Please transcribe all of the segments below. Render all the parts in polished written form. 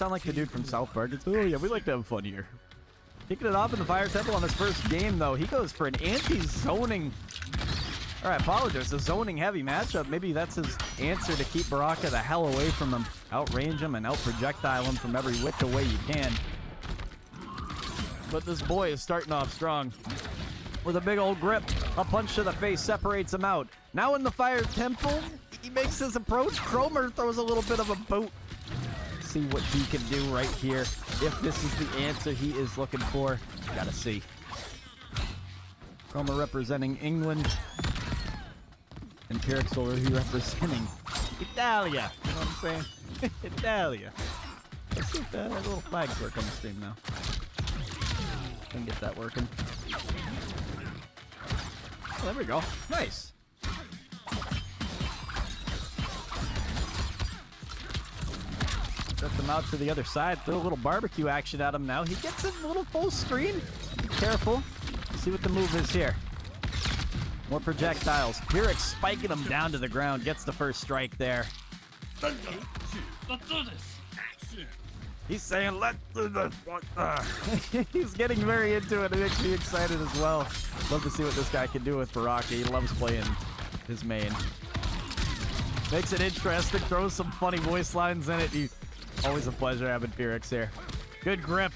sound like the dude from South Park. It's, oh yeah, we like to have fun here. Kicking it off in the Fire Temple on his first game, though. He goes for an anti-zoning... Alright, apologize. A zoning-heavy matchup. Maybe that's his answer to keep Baraka the hell away from him. Outrange him and out-projectile him from every which way you can. But this boy is starting off strong. With a big old grip. A punch to the face separates him out. Now in the Fire Temple, he makes his approach. KROMER throws a little bit of a boot. See what he can do right here. If this is the answer he is looking for, gotta see. KROMER representing England. And Pir1x will be representing Italia. You know what I'm saying? Italia. Let's see if that little flags work on the stream now. Can get that working. Oh, there we go. Nice. Set them out to the other side. Throw a little barbecue action at him now. He gets it a little full screen. Be careful. See what the move is here. More projectiles. Pir1x spiking him down to the ground. Gets the first strike there. Let's do this. He's saying, let's do this. He's getting very into it. It makes me excited as well. Love to see what this guy can do with Baraka. He loves playing his main. Makes it interesting. Throws some funny voice lines in it. Always a pleasure having Pir1x here. Good grip.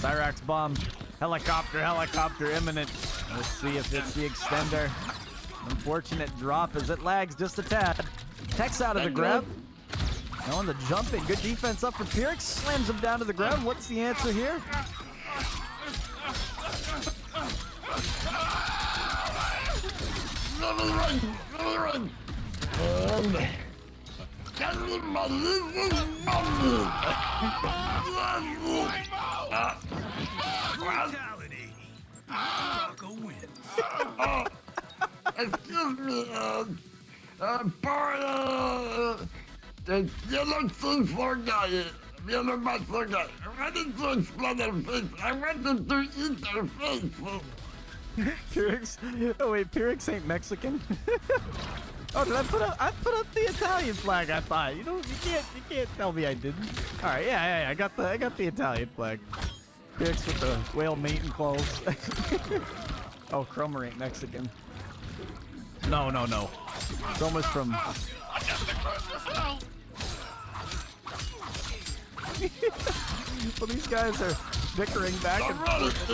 Cyrax bomb. Helicopter, helicopter imminent. Let's see if it's the extender. Unfortunate drop as it lags just a tad. Tech's out of the grab. Now on the jumping. Good defense up for Pir1x. Slams him down to the ground. What's the answer here? Run! Brutality. Baraka wins. Excuse me, the yellow C4 guy, yellow muscle guy, I wanted to explain their face. I wanted to eat their face. Pir1x? Oh wait, Pir1x ain't Mexican? Oh, did I put up the Italian flag? I thought. You know, you can't tell me I didn't. All right, yeah, I got the Italian flag. Pir1x with the whale mating clothes. Oh, KROMER ain't Mexican. No. KROMER's from. Well, these guys are bickering back and forth.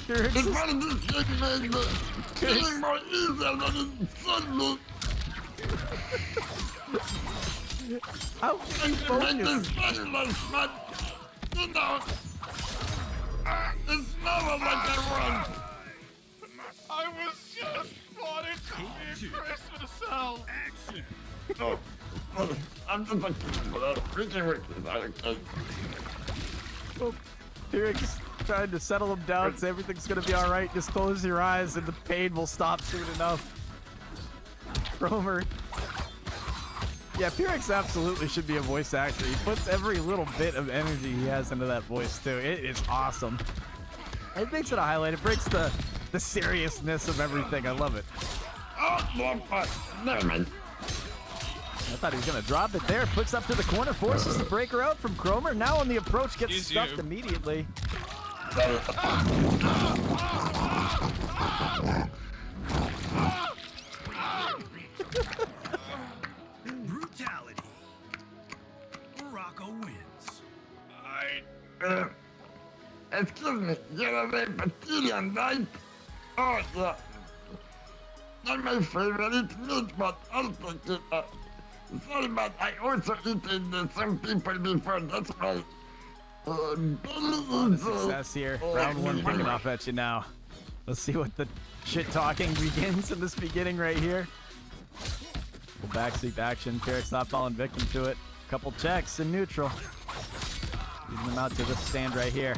It's one of these things made the killing more easier than it should be. How can you focus? But, you know, it's never like I want. I was just wanted to be a Christmas cell. Action. No, I'm just like, freaking with Oh, Pir1x trying to settle him down, so everything's gonna be alright. Just close your eyes and the pain will stop soon enough. KROMER. Yeah, Pir1x absolutely should be a voice actor. He puts every little bit of energy he has into that voice, too. It is awesome. It makes it a highlight. It breaks the seriousness of everything. I love it. Oh, never mind. I thought he was going to drop it there. Puts up to the corner, forces the breaker out from KROMER. Now on the approach, gets stuffed immediately. Brutality. Baraka wins. Excuse me, you're a very Brazilian, right? Oh, yeah. Not my favorite meat, but I'll take it. Sorry, but I also eaten some people before, that's why. Success here. Round one kicking off at you now. Let's see what the shit talking begins in this beginning right here. Little backseat action. Pir1x not falling victim to it. Couple checks in neutral. Leading them out to this stand right here.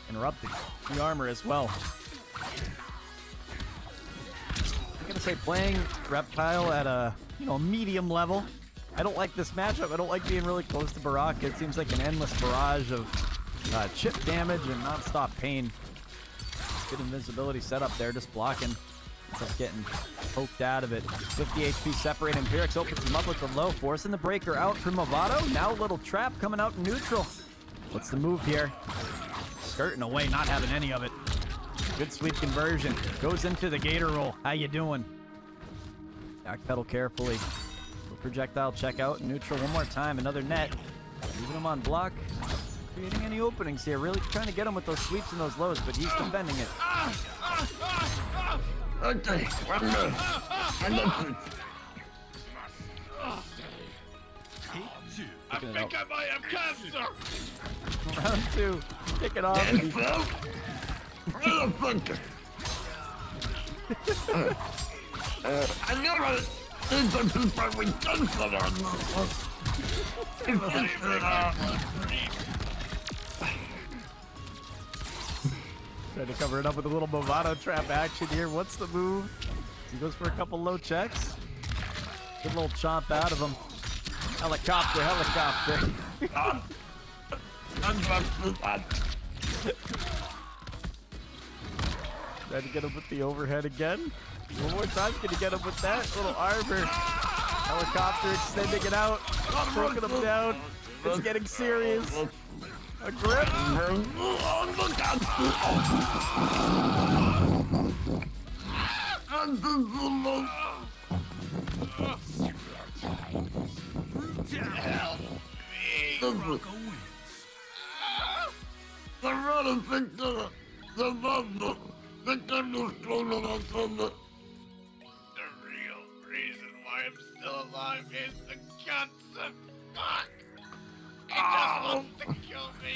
Interrupting the armor as well. I'm gonna say playing Reptile at a medium level. I don't like this matchup. I don't like being really close to Baraka. It seems like an endless barrage of chip damage and non-stop pain. Good invisibility setup there, just blocking. Stuff getting poked out of it. 50 HP separating. Pir1x opens him up with the low, forcing the breaker out from Movado. Now a little trap coming out in neutral. What's the move here? Skirting away, not having any of it. Good sweep conversion. Goes into the gator roll. How you doing? Backpedal carefully. Little projectile check out. Neutral one more time. Another net. Leaving him on block. Creating any openings here. Really trying to get him with those sweeps and those lows, but he's defending it. Okay, one more. And that's it. I think I might have cancer. Round 2. Kick it off. Cancer? Wait a second. I never seen some people with cancer on this. Trying to cover it up with a little Movado trap action here. What's the move? He goes for a couple low checks. Good little chomp out of him. Helicopter, helicopter. Trying to get him with the overhead again. One more time, can you get him with that? Little arbor. Helicopter extending it out. Broken him down. It's getting serious. A grip. The real reason why I'm still alive is the cancer. Fuck! It just wants to kill me.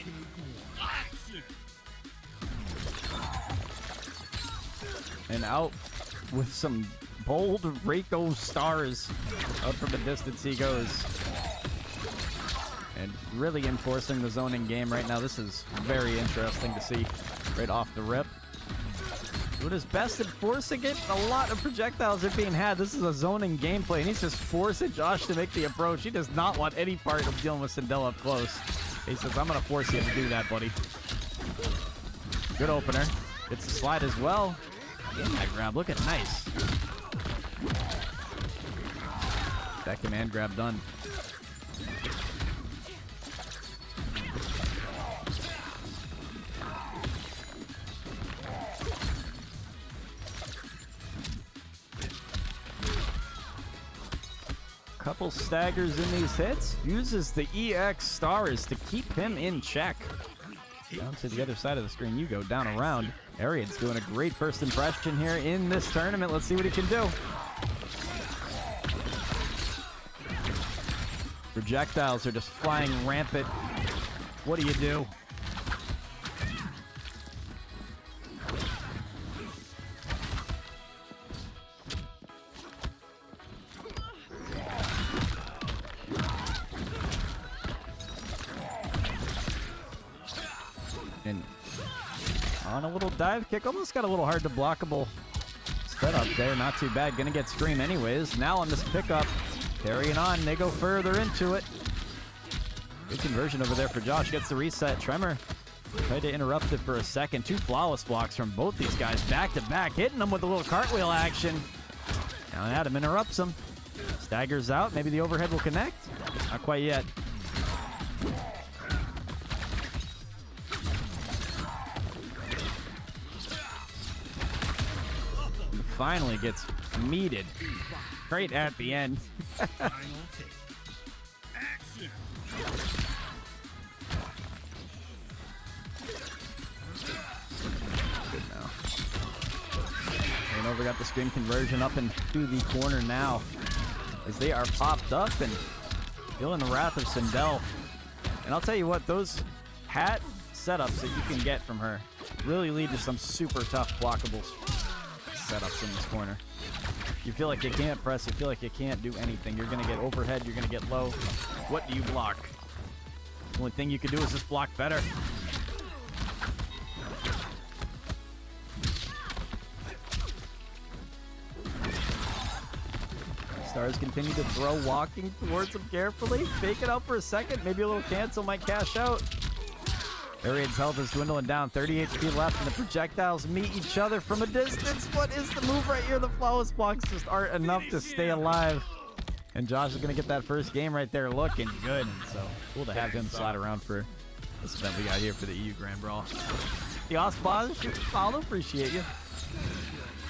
And out with some bold Reiko stars. Out from the distance he goes. And really enforcing the zoning game right now. This is very interesting to see right off the rip. Doing his best at forcing it. A lot of projectiles are being had. This is a zoning gameplay, and he's just forcing Josh to make the approach. He does not want any part of dealing with Sindel up close. He says, I'm going to force you to do that, buddy. Good opener. Gets the slide as well. In that grab. Look at nice. That command grab done. Couple staggers in these hits. Uses the EX stars to keep him in check. Down to the other side of the screen you go, down around. ARIAN's doing a great first impression here in this tournament. Let's see what he can do. Projectiles are just flying rampant. What do you do? And on a little dive kick, almost got a little hard to blockable setup there. Not too bad. Gonna get Scream anyways. Now on this pickup, carrying on. They go further into it. Good conversion over there for Josh. Gets the reset. Tremor tried to interrupt it for a second. Two flawless blocks from both these guys back to back, hitting them with a little cartwheel action. Now Adam interrupts him. Staggers out. Maybe the overhead will connect. Not quite yet. Finally gets meated right at the end. Good now. And over got the scream conversion up into the corner now as they are popped up and feeling the wrath of Sindel. And I'll tell you what, those hat setups that you can get from her really lead to some super tough blockables. Setups in this corner. You feel like you can't press, you feel like you can't do anything. You're gonna get overhead, you're gonna get low. What do you block? The only thing you can do is just block better. Stars continue to throw, walking towards him carefully. Fake it out for a second, maybe a little cancel might cash out. Arian's health is dwindling down. 30 HP left, and the projectiles meet each other from a distance. What is the move right here? The flawless blocks just aren't enough to stay alive. And Josh is going to get that first game right there looking good. And so cool to have him slide around for this event we got here for the EU Grand Brawl. The Osbaz, follow, appreciate you.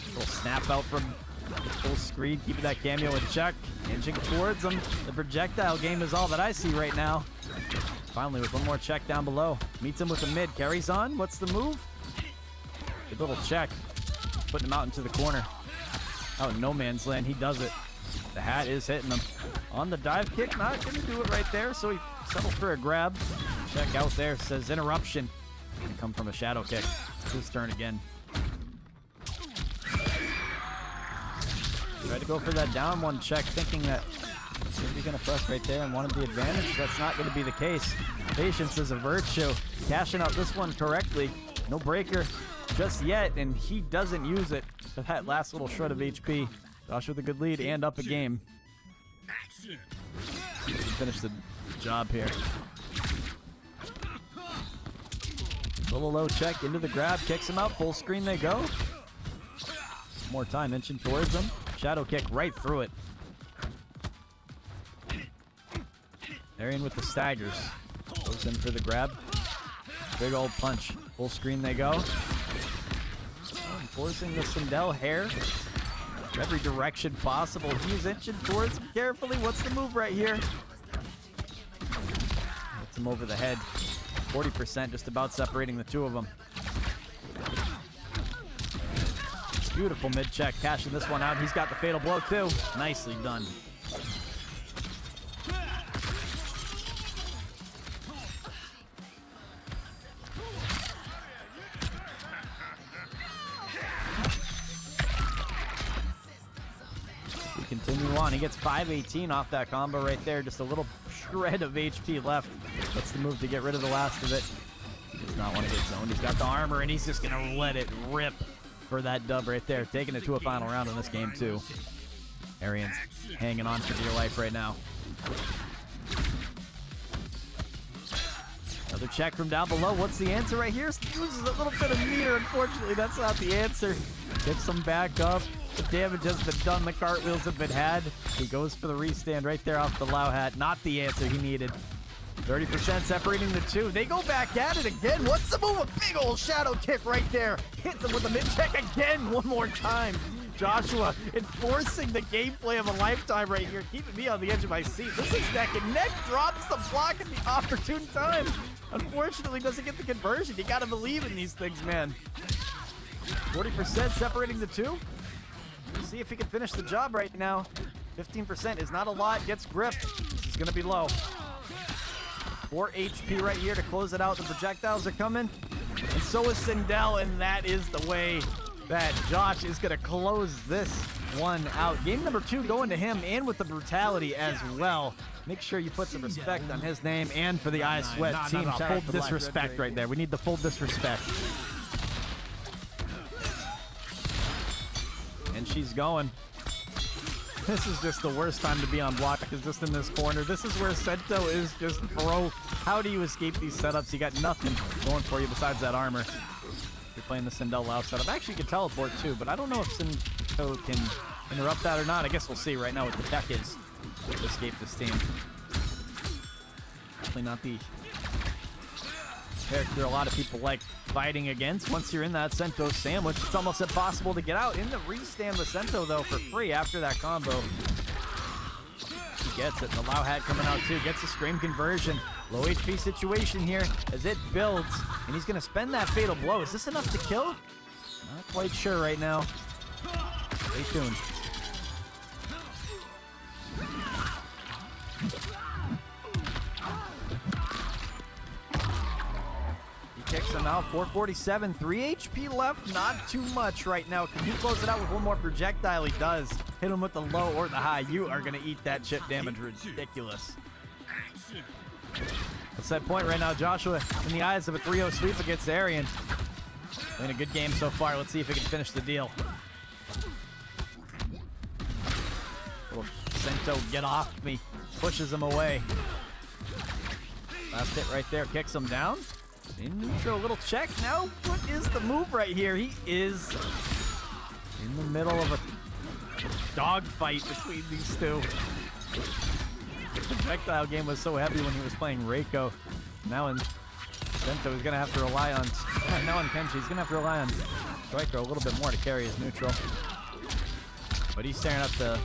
Little snap out from the full screen, keeping that cameo in check. Inching towards him. The projectile game is all that I see right now. Finally, with one more check down below. Meets him with a mid. Carries on. What's the move? Good little check. Putting him out into the corner. Out in no man's land. He does it. The hat is hitting him. On the dive kick. Not going to do it right there. So he settles for a grab. Check out there. Says interruption. Gonna come from a shadow kick. It's his turn again. Tried to go for that down one check, thinking that he's going to press right there and wanted the advantage. That's not going to be the case. Patience is a virtue. Cashing out this one correctly. No breaker just yet, and he doesn't use it for that last little shred of HP. Josh with a good lead and up a game. Finish the job here. Little low check into the grab, kicks him out, full screen they go. More time, inching towards him. Shadow kick right through it. Arian with the staggers. Goes in for the grab. Big old punch. Full screen they go. Forcing the Sindel hair. Every direction possible. He's inching towards him carefully. What's the move right here? Hits him over the head. 40% just about separating the two of them. Beautiful mid check, cashing this one out. He's got the fatal blow too. Nicely done. We continue on. He gets 518 off that combo right there. Just a little shred of HP left. That's the move to get rid of the last of it. He does not want to get zoned. He's got the armor and he's just going to let it rip for that dub right there. Taking it to a final round in this game too. Arian's hanging on for dear life right now. Another check from down below. What's the answer right here? Uses a little bit of meter. Unfortunately, that's not the answer. Gets him back up. The damage has been done. The cartwheels have been had. He goes for the restand right there off the Lau hat. Not the answer he needed. 30% separating the two. They go back at it again. What's the move? A big old shadow kick right there. Hits him with a mid-check again one more time. Joshua enforcing the gameplay of a lifetime right here. Keeping me on the edge of my seat. This is neck and neck. Drops the block at the opportune time. Unfortunately, doesn't get the conversion. You gotta believe in these things, man. 40% separating the two. Let's see if he can finish the job right now. 15% is not a lot. Gets gripped. This is gonna be low. 4 HP right here to close it out. The projectiles are coming. And so is Sindel, and that is the way that Josh is going to close this one out. Game number 2 going to him, and with the brutality as well. Make sure you put some respect on his name and for the I Sweat team. Full disrespect right there. We need the full disrespect. And she's going. This is just the worst time to be on block, because just in this corner. This is where Sento is just broke. How do you escape these setups? You got nothing going for you besides that armor. You're playing the Sindel Lau setup. Actually, you can teleport too, but I don't know if Sento can interrupt that or not. I guess we'll see right now what the tech is to escape this team. Definitely not the character a lot of people like fighting against. Once you're in that Sento sandwich, it's almost impossible to get out. In the restand with Sento, though, for free after that combo. He gets it. The Lau hat coming out, too. Gets a Scream conversion. Low HP situation here as it builds. And he's going to spend that fatal blow. Is this enough to kill? Not quite sure right now. Stay tuned. Kicks him out. 447, 3 HP left. Not too much right now. Can he close it out with one more projectile? He does. Hit him with the low or the high. You are going to eat that chip damage. Ridiculous. That's that point right now. Joshua in the eyes of a 3-0 sweep against Arian. Playing a good game so far. Let's see if he can finish the deal. Little Sento, get off me. Pushes him away. Last hit right there. Kicks him down. In neutral, a little check. Now, what is the move right here? He is in the middle of a dogfight between these two. The projectile game was so heavy when he was playing Reiko. Now in Sento, he's going to have to rely on... now in Kenshi, he's going to have to rely on Striker a little bit more to carry his neutral. But he's staring at the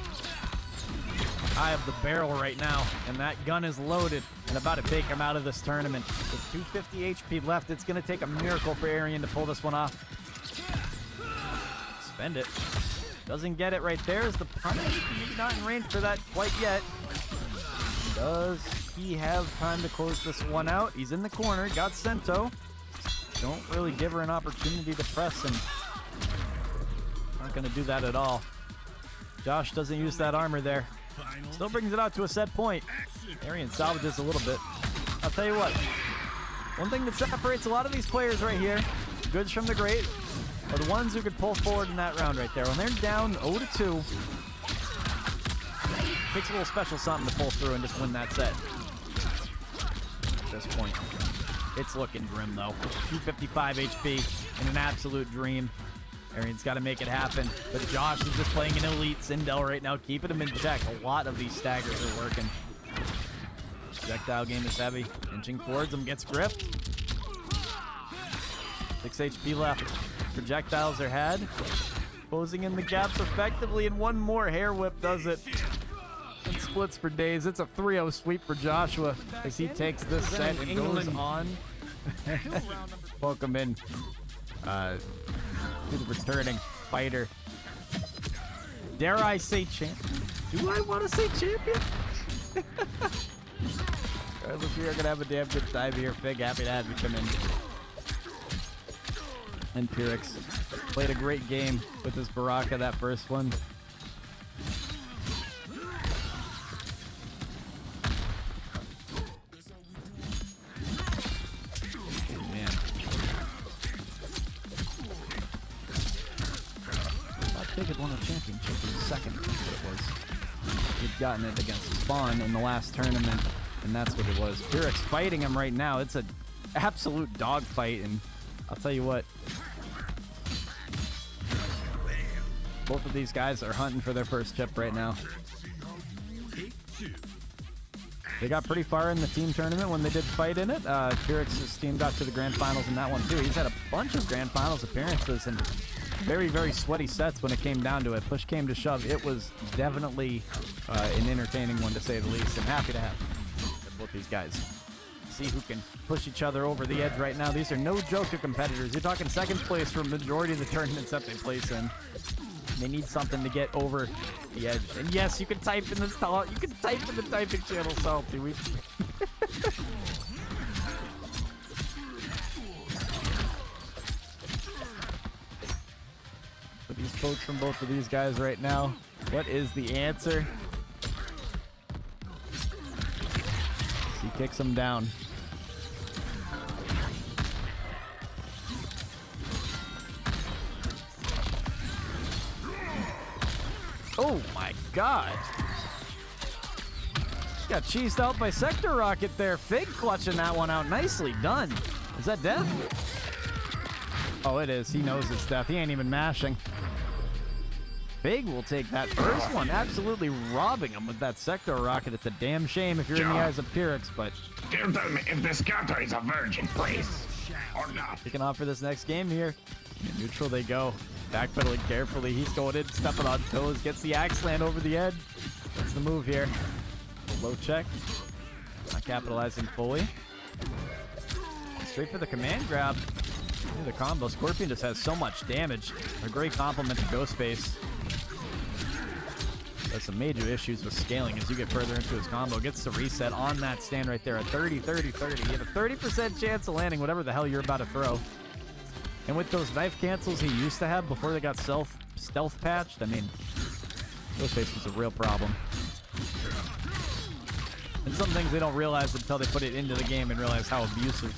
eye of the barrel right now, and that gun is loaded and about to take him out of this tournament. With 250 HP left, it's going to take a miracle for ARIAN to pull this one off. Spend it. Doesn't get it right there as the punish. Maybe not in range for that quite yet. Does he have time to close this one out? He's in the corner, got Sento. Don't really give her an opportunity to press him. Not going to do that at all. Josh doesn't use that armor there. Still brings it out to a set point. ARIAN salvages a little bit. I'll tell you what. One thing that separates a lot of these players right here, goods from the great, are the ones who could pull forward in that round right there. When they're down 0-2, takes a little special something to pull through and just win that set. At this point, it's looking grim though. 255 HP in an absolute dream. ARIAN's got to make it happen, but Josh is just playing an elite Sindel right now, keeping him in check. A lot of these staggers are working. Projectile game is heavy. Inching towards him, gets gripped. 6 HP left. Projectiles are had. Closing in the gaps effectively, and one more hair whip does it. And splits for days. It's a 3-0 sweep for Joshua as he takes this set and goes on. Welcome in. To the returning fighter. Dare I say champion? Do I want to say champion? Regardless, we are going to have a damn good time here. Fig, happy to have you come in. And Pir1x played a great game with his Baraka, that first one. Fig had won a championship in the second, that's what it was. He'd gotten it against Spawn in the last tournament, and that's what it was. Pir1x fighting him right now. It's an absolute dogfight, and I'll tell you what. Both of these guys are hunting for their first chip right now. They got pretty far in the team tournament when they did fight in it. Pir1x's team got to the grand finals in that one too. He's had a bunch of grand finals appearances and very, very sweaty sets when it came down to it. Push came to shove. It was definitely an entertaining one to say the least. I'm happy to have both these guys. See who can push each other over the edge right now. These are no joke to competitors. You're talking second place for majority of the tournaments that they place in. They need something to get over the edge. And yes, you can type in the you can type in the typing channel, Salty. These folks from both of these guys right now. What is the answer? He kicks him down. Oh my god. Got cheesed out by Sector Rocket there. Fig clutching that one out. Nicely done. Is that death? Oh, it is. He knows it's death. He ain't even mashing. Fig will take that first one, absolutely robbing him with that Sector Rocket. It's a damn shame if you're in the eyes of Pir1x, but... Tell me if this counter is a virgin, please. Or not. Kicking off for this next game here. In neutral they go. Backpedaling carefully. He's going in, stepping on toes. Gets the axe land over the edge. That's the move here. Low check. Not capitalizing fully. Straight for the command grab. The combo. Scorpion just has so much damage. A great compliment to Ghostface. There's some major issues with scaling as you get further into his combo. Gets the reset on that stand right there. A 30, 30, 30. You have a 30% chance of landing whatever the hell you're about to throw. And with those knife cancels he used to have before they got stealth patched, I mean, Ghostface was a real problem. And some things they don't realize until they put it into the game and realize how abusive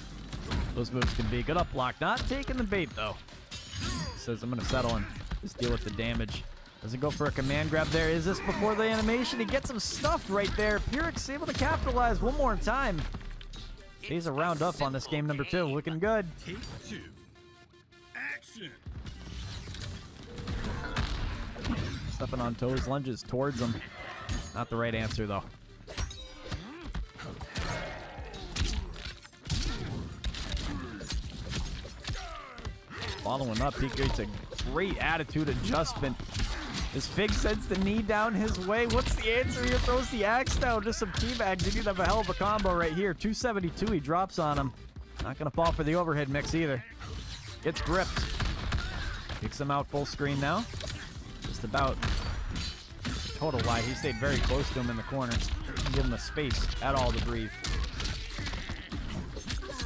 those moves can be. Good up block. Not taking the bait, though. He says, I'm going to settle and just deal with the damage. Doesn't go for a command grab there. Is this before the animation? He gets him stuffed right there. Pir1x able to capitalize one more time. He's a round up on this game number 2. Looking good. Take 2. Action. Stepping on toes, lunges towards him. Not the right answer, though. Following up, he creates a great attitude adjustment. As FIGG sends the knee down his way, what's the answer here? Throws the axe down. Just some teabags. He could have a hell of a combo right here. 272, he drops on him. Not going to fall for the overhead mix either. Gets gripped. Kicks him out full screen now. Just about total lie. He stayed very close to him in the corner. Didn't give him the space at all to breathe.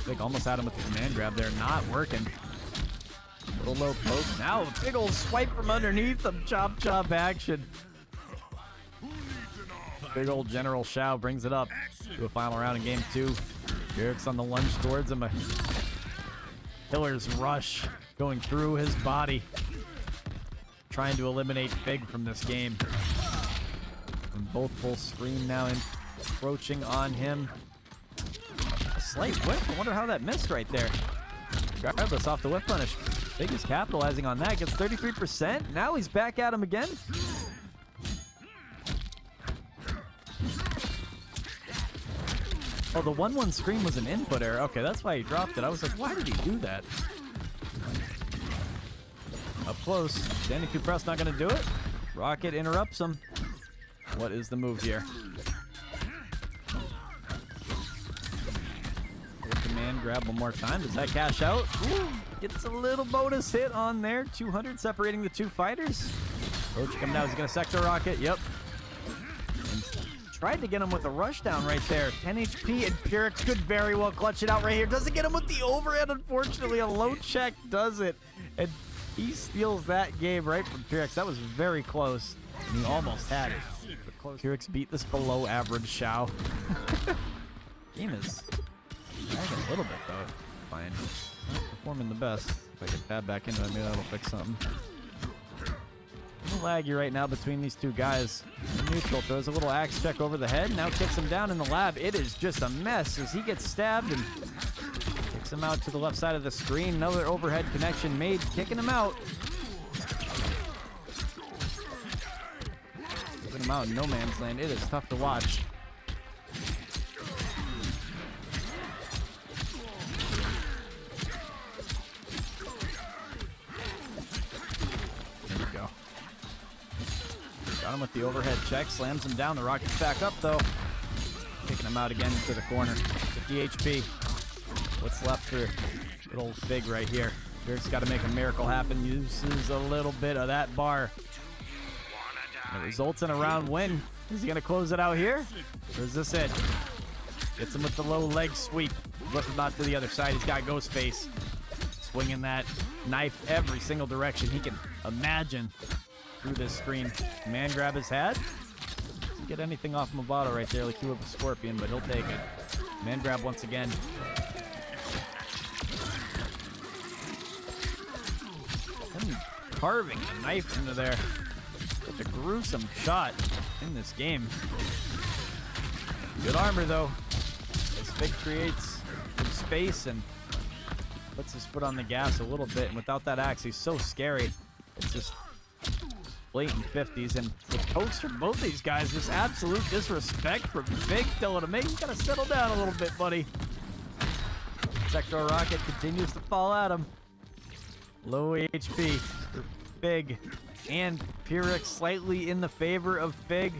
FIGG almost had him with the command grab there. Not working. Little low poke. Now a big old swipe from underneath him. Chop chop action. Big old General Shao brings it up to a final round in game 2. Pir1x on the lunge towards him. A killer's rush going through his body. Trying to eliminate FIGG from this game. And both full screen now encroaching on him. A slight whip. I wonder how that missed right there. Regardless, off the whip punish. FIGG is capitalizing on that. Gets 33%. Now he's back at him again. Oh, the 1-1 screen was an input error. Okay, that's why he dropped it. I was like, why did he do that? Up close. Standing through press, not going to do it. Rocket interrupts him. What is the move here? Command grab one more time. Does that cash out? Ooh, gets a little bonus hit on there. 200 separating the two fighters. Roach coming down. He's going to sector rocket. Yep. And tried to get him with a rush down right there. 10 HP, and Pir1x could very well clutch it out right here. Doesn't get him with the overhead, unfortunately. A low check does it. And he steals that game right from Pir1x. That was very close. And he almost had it. But close. Pir1x beat this below average Shao. Game is lagging a little bit though. Fine. Not performing the best. If I can tab back into it, maybe that'll fix something. A little laggy right now between these two guys. Neutral throws a little axe check over the head. Now kicks him down in the lab. It is just a mess as he gets stabbed and kicks him out to the left side of the screen. Another overhead connection made, kicking him out. Kicking him out in no man's land. It is tough to watch. Got him with the overhead check, slams him down. The rocket's back up though. Kicking him out again to the corner. 50 HP. What's left for good old FIGG right here? Pir1x got to make a miracle happen. Uses a little bit of that bar. And it results in a round win. Is he going to close it out here? Or is this it? Gets him with the low leg sweep. Flip him out to the other side. He's got Ghostface. Swinging that knife every single direction he can imagine. Through this screen. Man grab his hat. Doesn't get anything off Movado right there like he would with Scorpion, but he'll take it. Man grab once again. And carving a knife into there. Such a gruesome shot in this game. Good armor though. As FIGG creates some space and puts his foot on the gas a little bit, and without that axe, he's so scary. It's just blatant 50s, and the pokes from both these guys, just absolute disrespect from FIGG, telling him, hey, you gotta settle down a little bit, buddy. Sector rocket continues to fall at him. Low HP for FIGG, and Pir1x slightly in the favor of FIGG.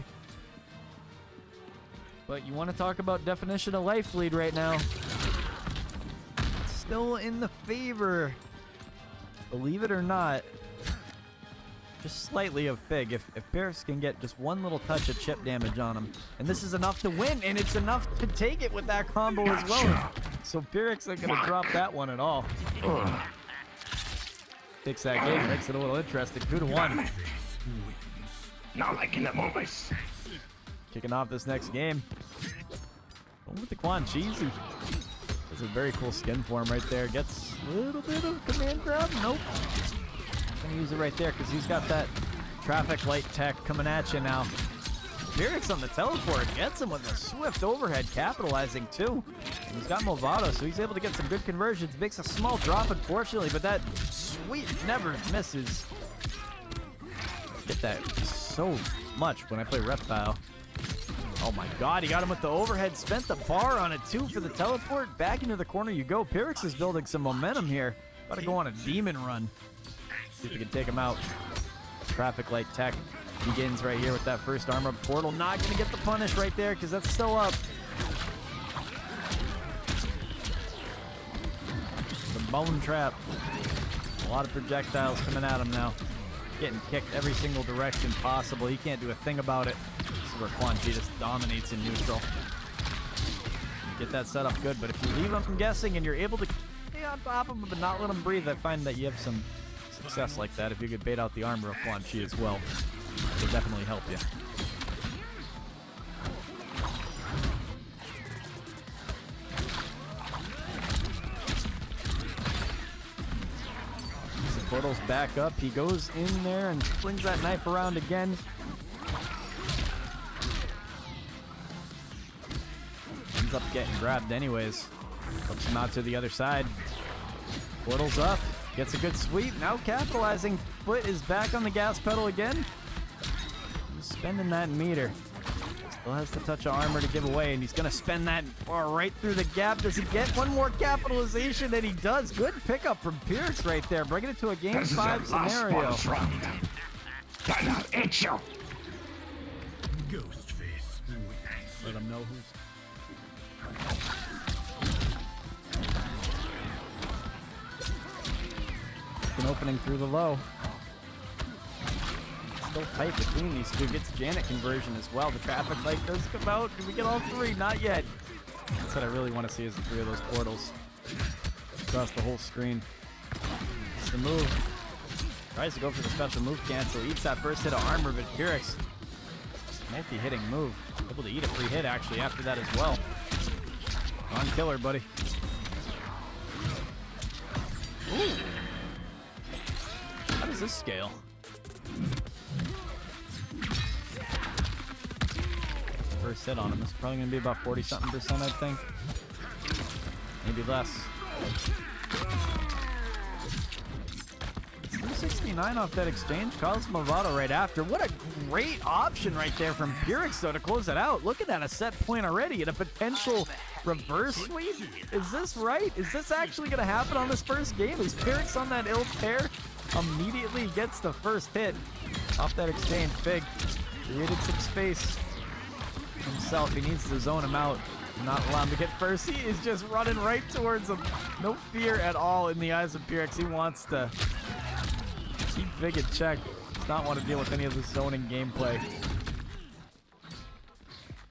But you want to talk about definition of life lead right now. Still in the favor, believe it or not. Just slightly of FIGG. If Pir1x can get just one little touch of chip damage on him. And this is enough to win, and it's enough to take it with that combo as well. So Pir1x isn't going to drop that one at all. Takes that game, makes it a little interesting. 2-1. Not liking the movies. Kicking off this next game. Going with the Quan Cheesy. There's a very cool skin for him right there. Gets a little bit of command grab. Nope. Gonna use it right there because he's got that traffic light tech coming at you now. Pir1x on the teleport gets him with a swift overhead, capitalizing too. And he's got Movado, so he's able to get some good conversions. Makes a small drop, unfortunately, but that sweep never misses. Get that so much when I play Reptile. Oh my god, he got him with the overhead, spent the bar on it too for the teleport. Back into the corner you go. Pir1x is building some momentum here. About to go on a demon run. See if we can take him out. Traffic light tech begins right here with that first armor portal. Not going to get the punish right there because that's still up. The bone trap. A lot of projectiles coming at him now. Getting kicked every single direction possible. He can't do a thing about it. This is where Quan Chi just dominates in neutral. You get that set up good, but if you leave him guessing and you're able to stay on top of him but not let him breathe, I find that you have some success like that. If you could bait out the armor of Quan Chi as well, it would definitely help you. Portal's back up. He goes in there and brings that knife around again. Ends up getting grabbed anyways. Flips him out to the other side. Portal's up. Gets a good sweep. Now capitalizing. Foot is back on the gas pedal again. He's spending that meter. Still has the touch of armor to give away, and he's going to spend that bar right through the gap. Does he get one more capitalization? And he does. Good pickup from Pir1x right there, bringing it to a game 5 scenario. Then I'll eat you. Ghostface. Let him know who's... An opening through the low. Still tight between these two. Gets Janet conversion as well. The traffic light does come out. Did we get all three? Not yet. That's what I really want to see is the 3 of those portals across the whole screen. It's the move. Tries to go for the special move cancel. Eats that first hit of armor, but Pir1x, multi-hitting move. Able to eat a free hit actually after that as well. On killer, buddy. Ooh. How does this scale? First hit on him is probably going to be about 40-something%, I think. Maybe less. 369 off that exchange. Calls Movado right after. What a great option right there from Pir1x, though, to close it out. Looking at a set point already and a potential reverse sweep. Is this right? Is this actually going to happen on this first game? Is Pir1x on that ill pair? Immediately gets the first hit off that exchange. FIGG created some space himself. He needs to zone him out, not allow him to get first. He is just running right towards him. No fear at all in the eyes of Pir1x. He wants to keep FIGG in check. Does not want to deal with any of the zoning gameplay.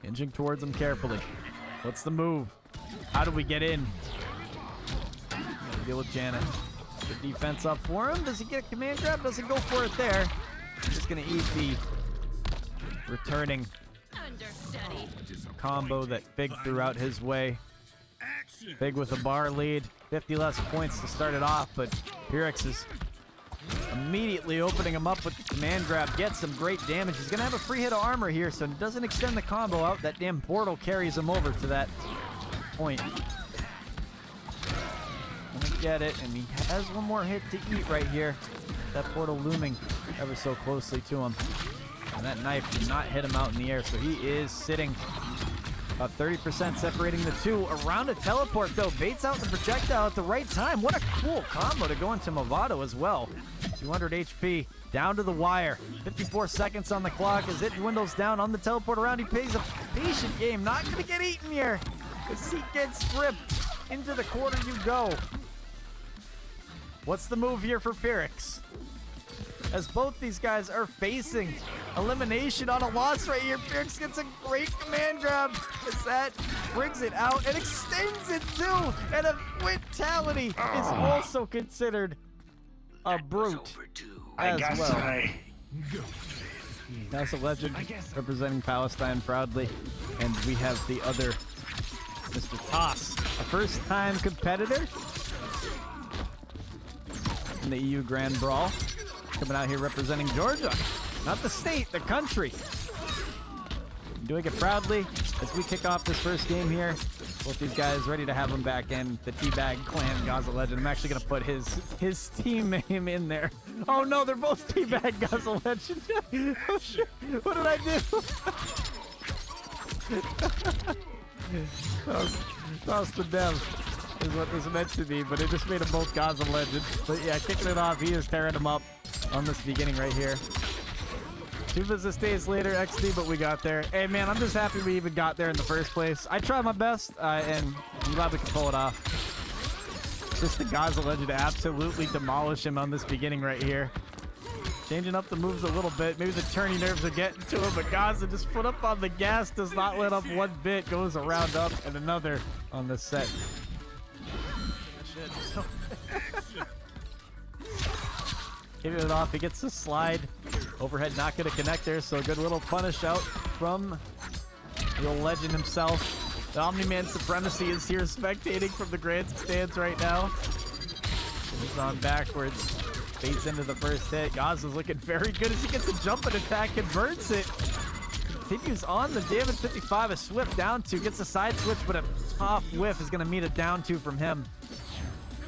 Inching towards him carefully. What's the move? How do we get in? Gotta deal with Janet. Good defense up for him. Does he get a command grab? Doesn't go for it there. Just gonna eat the returning combo that FIGG threw out his way. FIGG with a bar lead. 50 less points to start it off, but Pir1x is immediately opening him up with the command grab. Gets some great damage. He's gonna have a free hit of armor here, so it doesn't extend the combo out. That damn portal carries him over to that point. Get it, and he has one more hit to eat right here. That portal looming ever so closely to him. And that knife did not hit him out in the air, so he is sitting about 30% separating the two. Around a teleport, though, baits out the projectile at the right time. What a cool combo to go into Movado as well. 200 HP, down to the wire. 54 seconds on the clock as it dwindles down on the teleport around. He plays a patient game, not going to get eaten here. As he gets stripped, into the corner you go. What's the move here for Pir1x? As both these guys are facing elimination on a loss right here, Pir1x gets a great command grab as that brings it out and extends it too. And a vitality is also considered a brute as well. That's a legend representing Palestine proudly. And we have the other Mr. Toss, a first-time competitor in the EU Grand Brawl, coming out here representing Georgia, not the state, the country. doing it proudly as we kick off this first game here. Both these guys ready to have them back in. The Teabag Clan GAZALEGEND. I'm actually going to put his team name in there. Oh no, they're both Teabag GAZALEGEND. Oh shit, what did I do? TOSSTHEDEV is what this meant to be, but it just made them both GAZALEGEND. But yeah, kicking it off, he is tearing them up on this beginning right here. 2 business days later, XD, but we got there. Hey man, I'm just happy we even got there in the first place. I tried my best, and I'm glad we can pull it off. Just the GAZALEGEND to absolutely demolish him on this beginning right here. Changing up the moves a little bit. Maybe the turny nerves are getting to him, but Gaza just put up on the gas, does not let up one bit, goes a round up and another on this set. Giving it off, he gets the slide. Overhead not going to connect there, so a good little punish out from the old legend himself. The Omni-Man Supremacy is here spectating from the grandstands right now. He's on backwards. Fades into the first hit. Gaza's looking very good as he gets a jumping attack, converts it. Continues on the damage 55, a swift down 2. Gets a side switch, but a top whiff is going to meet a down 2 from him.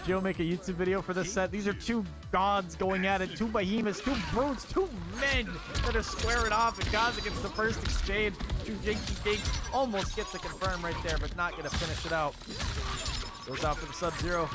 Joe make a YouTube video for this set. These are 2 gods going at it, 2 behemoths, 2 brutes, 2 men that are squaring off, and Gaza gets the first exchange. 2 jinky dinks, almost gets a confirm right there, but not gonna finish it out. Goes out for the Sub-Zero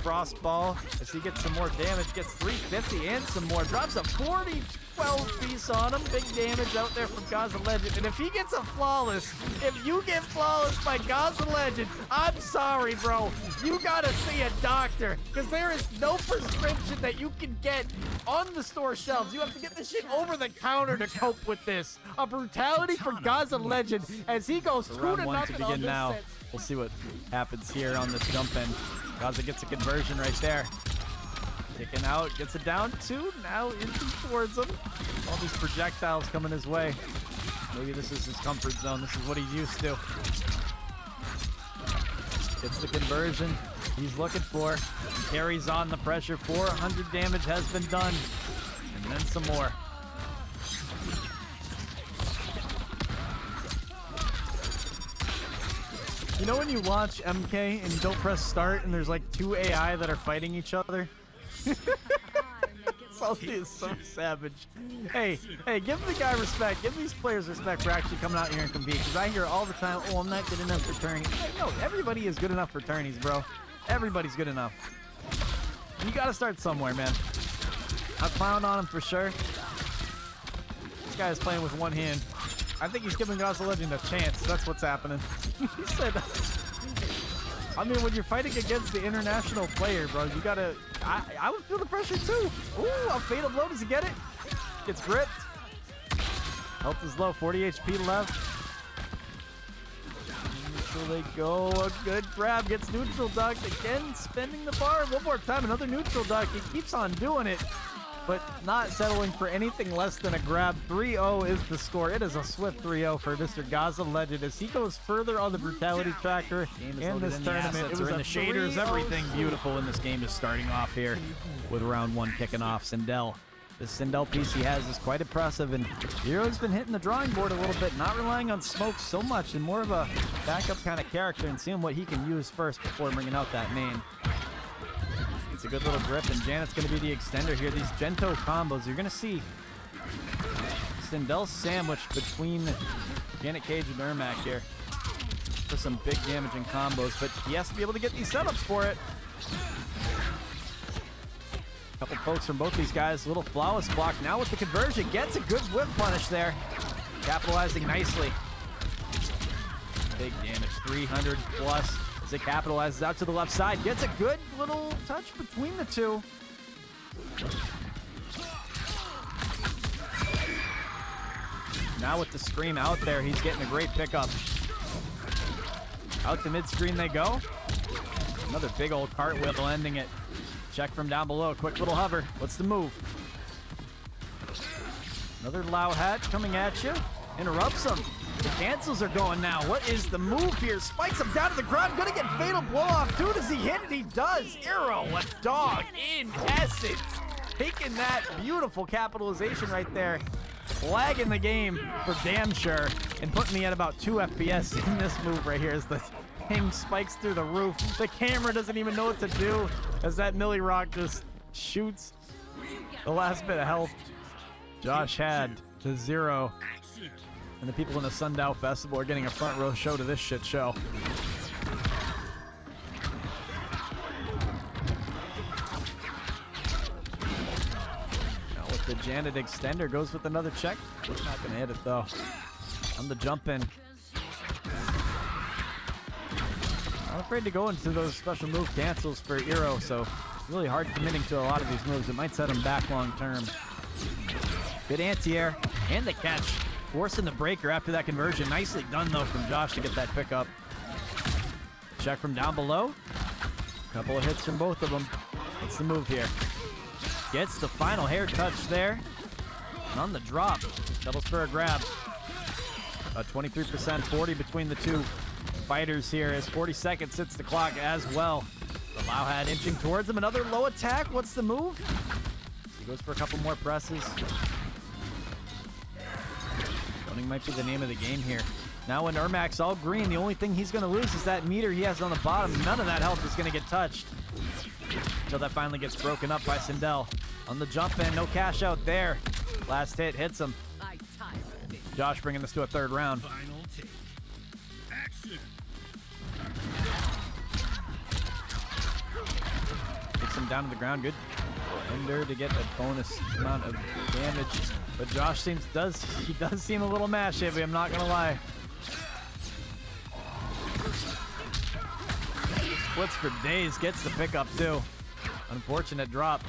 Frost Ball as he gets some more damage, gets 350 and some more, drops a 40-12 piece on him. Big damage out there from GAZALEGEND, and if he gets a flawless, if you get flawless by GAZALEGEND, I'm sorry, bro. You gotta see a doctor, because there is no prescription that you can get on the store shelves. You have to get this shit over the counter to cope with this. A brutality for GAZALEGEND as he goes 2-0 to begin now. Set. We'll see what happens here on this jump in. Gaza gets a conversion right there. Kicking out, gets it down 2, now into towards him. All these projectiles coming his way. Maybe this is his comfort zone. This is what he's used to. Gets the conversion he's looking for. Carries on the pressure. 400 damage has been done. And then some more. You know when you watch MK and you don't press start and there's like 2 AI that are fighting each other? Salty is so savage. Hey, give the guy respect. Give these players respect for actually coming out here and compete. Because I hear all the time, oh, I'm not good enough for tourneys. Like, no, everybody is good enough for tourneys, bro. Everybody's good enough. And you got to start somewhere, man. I clown on him for sure. This guy is playing with one hand. I think he's giving GAZALEGEND a chance. That's what's happening. He said, I mean, when you're fighting against the international player, bro, you gotta, I would feel the pressure too. Ooh, a fatal blow. Does he get it? Gets gripped. Health is low, 40 HP left. Neutral they go. A good grab. Gets neutral ducked. Again, spending the bar. One more time. Another neutral duck. He keeps on doing it, but not settling for anything less than a grab. 3-0 is the score. It is a swift 3-0 for Mr. GAZALEGEND as he goes further on the brutality tracker in this tournament. It was in the shaders. Everything beautiful in this game is starting off here with round 1 kicking off. Sindel. This Sindel piece he has is quite impressive, and Hero's been hitting the drawing board a little bit, not relying on smoke so much and more of a backup kind of character and seeing what he can use first before bringing out that main. It's a good little grip, and Janet's going to be the extender here. These Gento combos, you're going to see Sindel sandwiched between Janet Cage and Ermac here for some big damaging combos, but he has to be able to get these setups for it. Couple pokes from both these guys. Little flawless block now with the conversion. Gets a good whip punish there. Capitalizing nicely. Big damage, 300 plus. As it capitalizes out to the left side. Gets a good little touch between the two. Now with the scream out there, he's getting a great pickup. Out to mid-screen they go. Another big old cartwheel ending it. Check from down below. Quick little hover. What's the move? Another loud hat coming at you. Interrupts him. The cancels are going now. What is the move here? Spikes him down to the ground. Gonna get fatal blow off. Dude, does he hit it? He does. Arrow, a dog in essence. Taking that beautiful capitalization right there. lagging the game for damn sure and putting me at about 2 FPS in this move right here as the ping spikes through the roof. The camera doesn't even know what to do as that Millie Rock just shoots the last bit of health Josh had to 0. And the people in the Sundown Festival are getting a front row show to this shit show. Now with the Janet extender, goes with another check. Not gonna hit it though. On the jump in. Not afraid to go into those special move cancels for Eero, so it's really hard committing to a lot of these moves. It might set him back long term. Good anti-air and the catch. Forcing the breaker after that conversion. Nicely done, though, from Josh to get that pickup. Check from down below. Couple of hits from both of them. What's the move here? Gets the final hair touch there. And on the drop, doubles for a grab. 23%, 40 between the two fighters here as 40 seconds hits the clock as well. The Lauhad inching towards him. Another low attack. What's the move? He goes for a couple more presses. Might be the name of the game here. Now when Ermac's all green, the only thing he's going to lose is that meter he has on the bottom. None of that health is going to get touched until that finally gets broken up by Sindel. On the jump in, no cash out there. Last hit hits him. Josh bringing this to a third round. Final take. Action. Takes him down to the ground. Good ender to get a bonus amount of damage. But Josh does seem a little mash heavy, I'm not gonna lie. Splits for days, gets the pickup too. Unfortunate drop.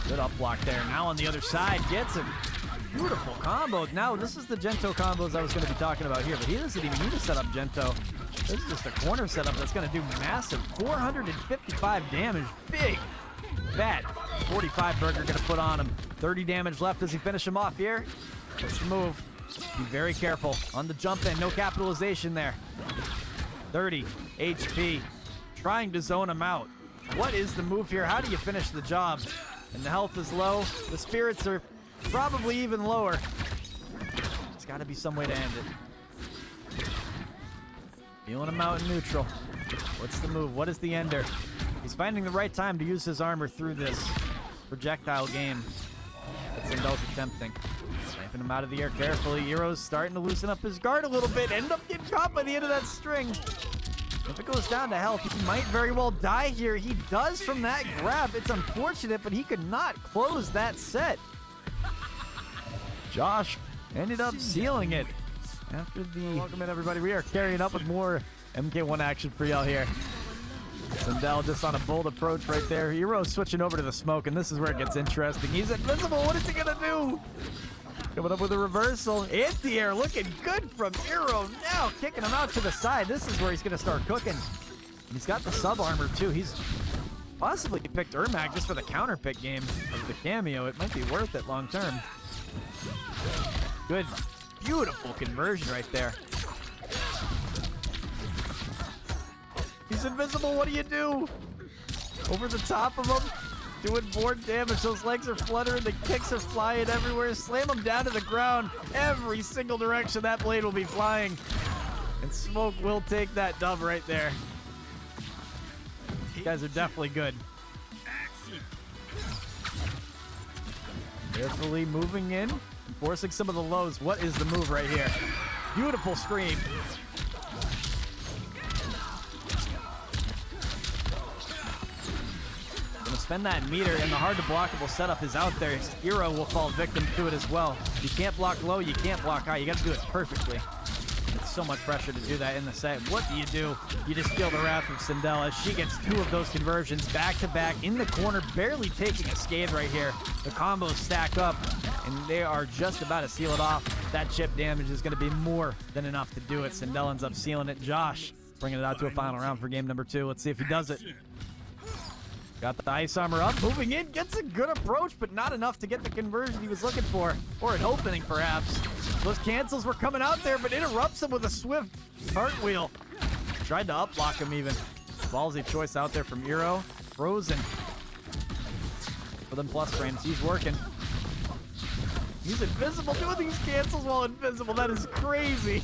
Good up block there. Now on the other side, gets a beautiful combo. Now this is the Gento combos I was gonna be talking about here, but he doesn't even need to set up Gento. This is just a corner setup that's going to do massive 455 damage. Big, fat 45 burger going to put on him. 30 damage left. Does he finish him off here? What's the move? Be very careful. On the jump in, no capitalization there. 30 HP. Trying to zone him out. What is the move here? How do you finish the job? And the health is low. The spirits are probably even lower. There's got to be some way to end it. Feeling him out in neutral. What's the move? What is the ender? He's finding the right time to use his armor through this projectile game. That's Sindel's attempting. Sniping him out of the air carefully. Eero's starting to loosen up his guard a little bit. End up getting caught by the end of that string. If it goes down to health, he might very well die here. He does from that grab. It's unfortunate, but he could not close that set. Josh ended up sealing it. After the welcome in, everybody. We are carrying up with more MK1 action for y'all here. Sindel just on a bold approach right there. Eero switching over to the smoke, and this is where it gets interesting. He's invincible. What is he gonna do? Coming up with a reversal. Anti-air looking good from Eero. Now kicking him out to the side. This is where he's gonna start cooking. He's got the sub armor too. He's possibly picked Ermac just for the counter pick game of the cameo. It might be worth it long term. Good. Beautiful conversion right there. He's invisible. What do you do? Over the top of him, doing board damage. Those legs are fluttering. The kicks are flying everywhere. Slam him down to the ground. Every single direction that blade will be flying. And Smoke will take that dub right there. You guys are definitely good. Carefully moving in. Forcing some of the lows. What is the move right here? Beautiful scream. Gonna spend that meter, and the hard to blockable setup is out there. Eero will fall victim to it as well. You can't block low, you can't block high. You gotta do it perfectly. It's so much pressure to do that in the set. What do? You just feel the wrath of Sindel as she gets 2 of those conversions back to back in the corner, barely taking a scathe right here. The combos stack up, and they are just about to seal it off. That chip damage is going to be more than enough to do it. Sindel ends up sealing it. Josh bringing it out to a final round for game number 2. Let's see if he does it. Got the ice armor up, moving in, gets a good approach, but not enough to get the conversion he was looking for. Or an opening, perhaps. Those cancels were coming out there, but interrupts him with a swift cartwheel. Tried to up block him even. Ballsy choice out there from Eero. Frozen. For them plus frames. He's working. He's invisible, doing these cancels while invisible. That is crazy.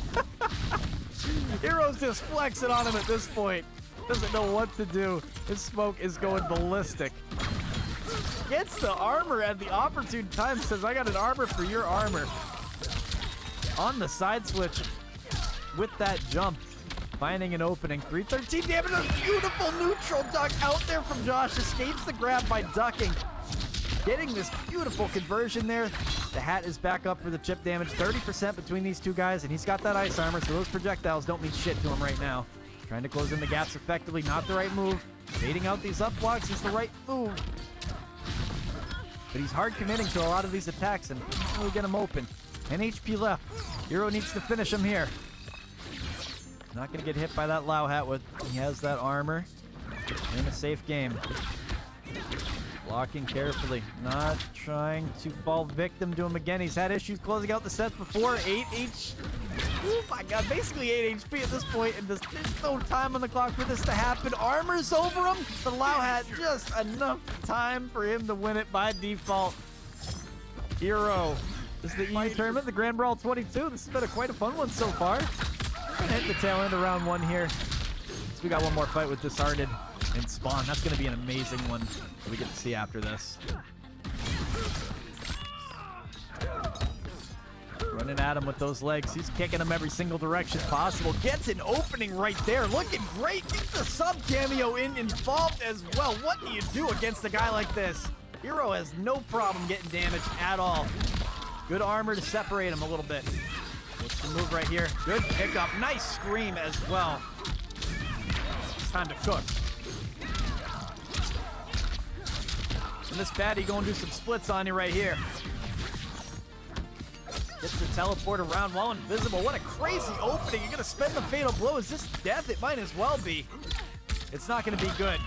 Eero's just flexing on him at this point. Doesn't know what to do. His smoke is going ballistic. Gets the armor at the opportune time. Says, I got an armor for your armor. On the side switch with that jump. Finding an opening. 313 damage. A beautiful neutral duck out there from Josh. Escapes the grab by ducking. Getting this beautiful conversion there. The hat is back up for the chip damage. 30% between these two guys, and he's got that ice armor, so those projectiles don't mean shit to him right now. Trying to close in the gaps effectively. Not the right move. Baiting out these up blocks is the right move. But he's hard committing to a lot of these attacks, and we'll get him open. 10 HP left. Eero needs to finish him here. Not going to get hit by that Lao hat with he has that armor. In a safe game. Blocking carefully. Not trying to fall victim to him again. He's had issues closing out the sets before. 8 HP. Oh my god, basically 8 HP at this point, and there's no time on the clock for this to happen. Armor's over him. The Lao hat, just enough time for him to win it by default. Eero. This is the EU tournament, the Grand Brawl 22. This has been quite a fun one so far. We're gonna hit the tail end of round 1 here. So we got one more fight with Disarted and Spawn. That's gonna be an amazing one that we get to see after this. Running at him with those legs. He's kicking him every single direction possible. Gets an opening right there. Looking great. Gets the sub cameo involved as well. What do you do against a guy like this? Eero has no problem getting damage at all. Good armor to separate him a little bit. What's the move right here? Good pickup. Nice scream as well. It's time to cook. And this baddie going to do some splits on you right here. Gets the teleport around while invisible. What a crazy opening. You're going to spend the fatal blow. Is this death? It might as well be. It's not going to be good.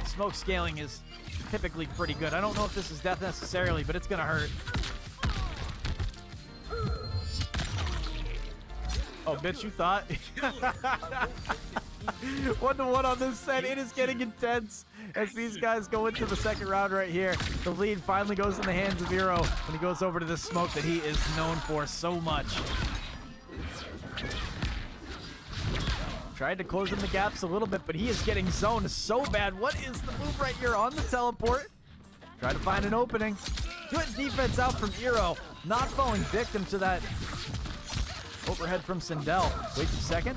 Smoke scaling is typically pretty good. I don't know if this is death necessarily, but it's going to hurt. Oh, bitch, you thought? 1-1 on this set. It is getting intense as these guys go into the second round right here. The lead finally goes in the hands of Eero when he goes over to this smoke that he is known for so much. Tried to close in the gaps a little bit, but he is getting zoned so bad. What is the move right here on the teleport? Try to find an opening. Good defense out from Eero. Not falling victim to that overhead from Sindel. Wait a second.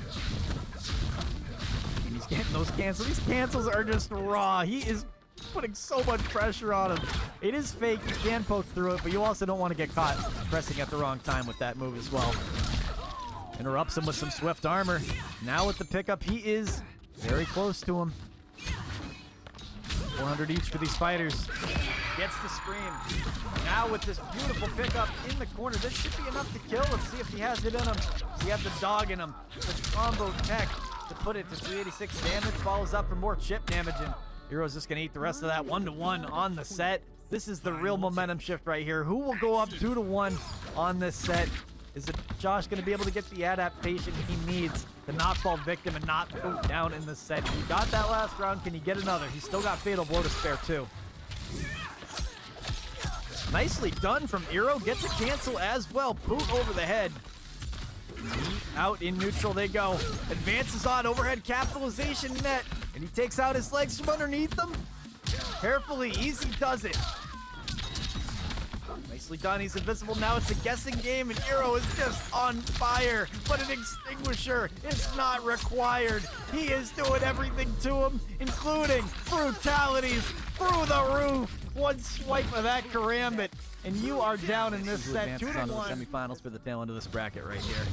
And he's getting those cancels. These cancels are just raw. He is putting so much pressure on him. It is fake. You can poke through it, but you also don't want to get caught pressing at the wrong time with that move as well. Interrupts him with some swift armor. Now with the pickup, he is very close to him. 400 each for these fighters. Gets the scream. Now with this beautiful pickup in the corner, this should be enough to kill. Let's see if he has it in him. Does he have the dog in him? The combo tech to put it to 386 damage. Follows up for more chip damage, and Eero's just gonna eat the rest of that. 1-1 on the set. This is the real momentum shift right here. Who will go up 2-1 on this set? Is it Josh going to be able to get the adaptation he needs to not fall victim and not go down in the set? He got that last round. Can he get another? He's still got Fatal Blow to spare too. Nicely done from Eero. Gets a cancel as well. Boot over the head. Out in neutral they go. Advances on overhead capitalization net. And he takes out his legs from underneath them. Carefully, easy does it. Nicely done. He's invisible. Now it's a guessing game, and Eero is just on fire. But an extinguisher is not required. He is doing everything to him, including brutalities through the roof. One swipe of that karambit, and you are down in this set. 2-1. The semifinals for the tail end of this bracket right here.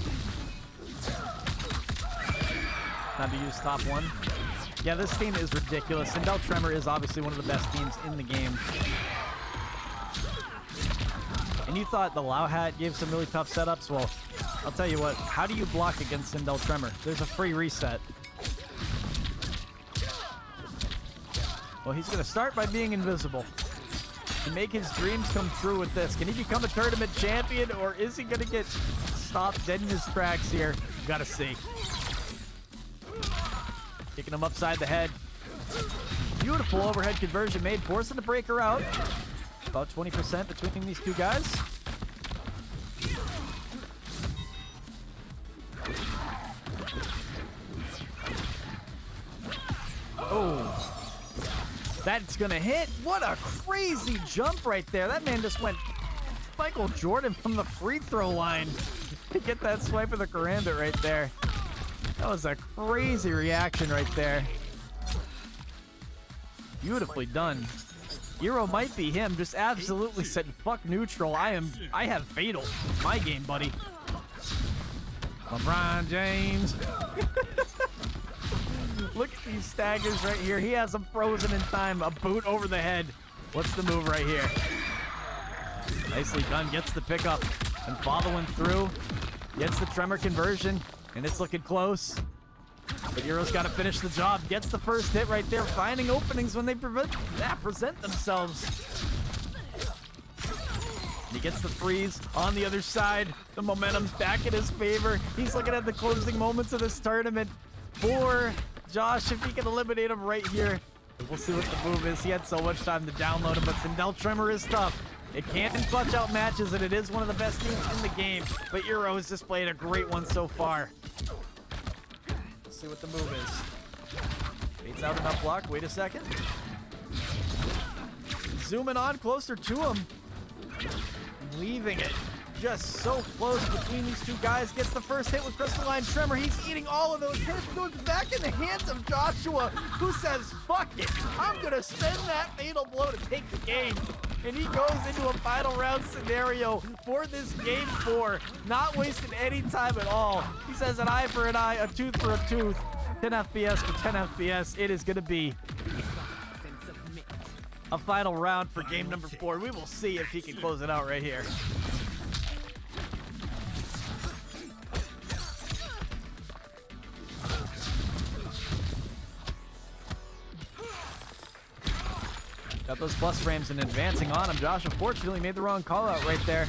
Time to use top one. Yeah, this team is ridiculous. Sindel Tremor is obviously one of the best teams in the game. And you thought the Lao hat gave some really tough setups? Well, I'll tell you what. How do you block against Sindel Tremor? There's a free reset. Well, he's going to start by being invisible. To make his dreams come true with this. Can he become a tournament champion, or is he going to get stopped dead in his tracks here? Got to see. Kicking him upside the head. Beautiful overhead conversion made, forcing the breaker out. About 20% between these two guys. Oh. That's gonna hit. What a crazy jump right there. That man just went Michael Jordan from the free throw line to get that swipe of the Karambit right there. That was a crazy reaction right there. Beautifully done. Hero might be him. Just absolutely said, fuck neutral. I have fatal. My game, buddy. LeBron James. Look at these staggers right here. He has them frozen in time. A boot over the head. What's the move right here? Nicely done. Gets the pickup and following through. Gets the tremor conversion, and it's looking close. But Hero's got to finish the job. Gets the first hit right there, finding openings when they present themselves. He gets the freeze on the other side. The momentum's back in his favor. He's looking at the closing moments of this tournament for Josh, if he can eliminate him right here. We'll see what the move is. He had so much time to download him, but Sindel Tremor is tough. It can clutch out matches, and it is one of the best teams in the game. But Euro has just played a great one so far. Let's see what the move is. Baits out enough block. Wait a second. Zooming on closer to him. Leaving it just so close between these two guys. Gets the first hit with Crystalline Tremor. He's eating all of those hits. Goes back in the hands of Joshua, who says, fuck it. I'm going to spend that fatal blow to take the game. And he goes into a final round scenario for this game 4, not wasting any time at all. He says an eye for an eye, a tooth for a tooth, 10 FPS for 10 FPS. It is going to be a final round for game number 4. We will see if he can close it out right here. Got those plus frames and advancing on him. Josh, unfortunately, made the wrong call out right there.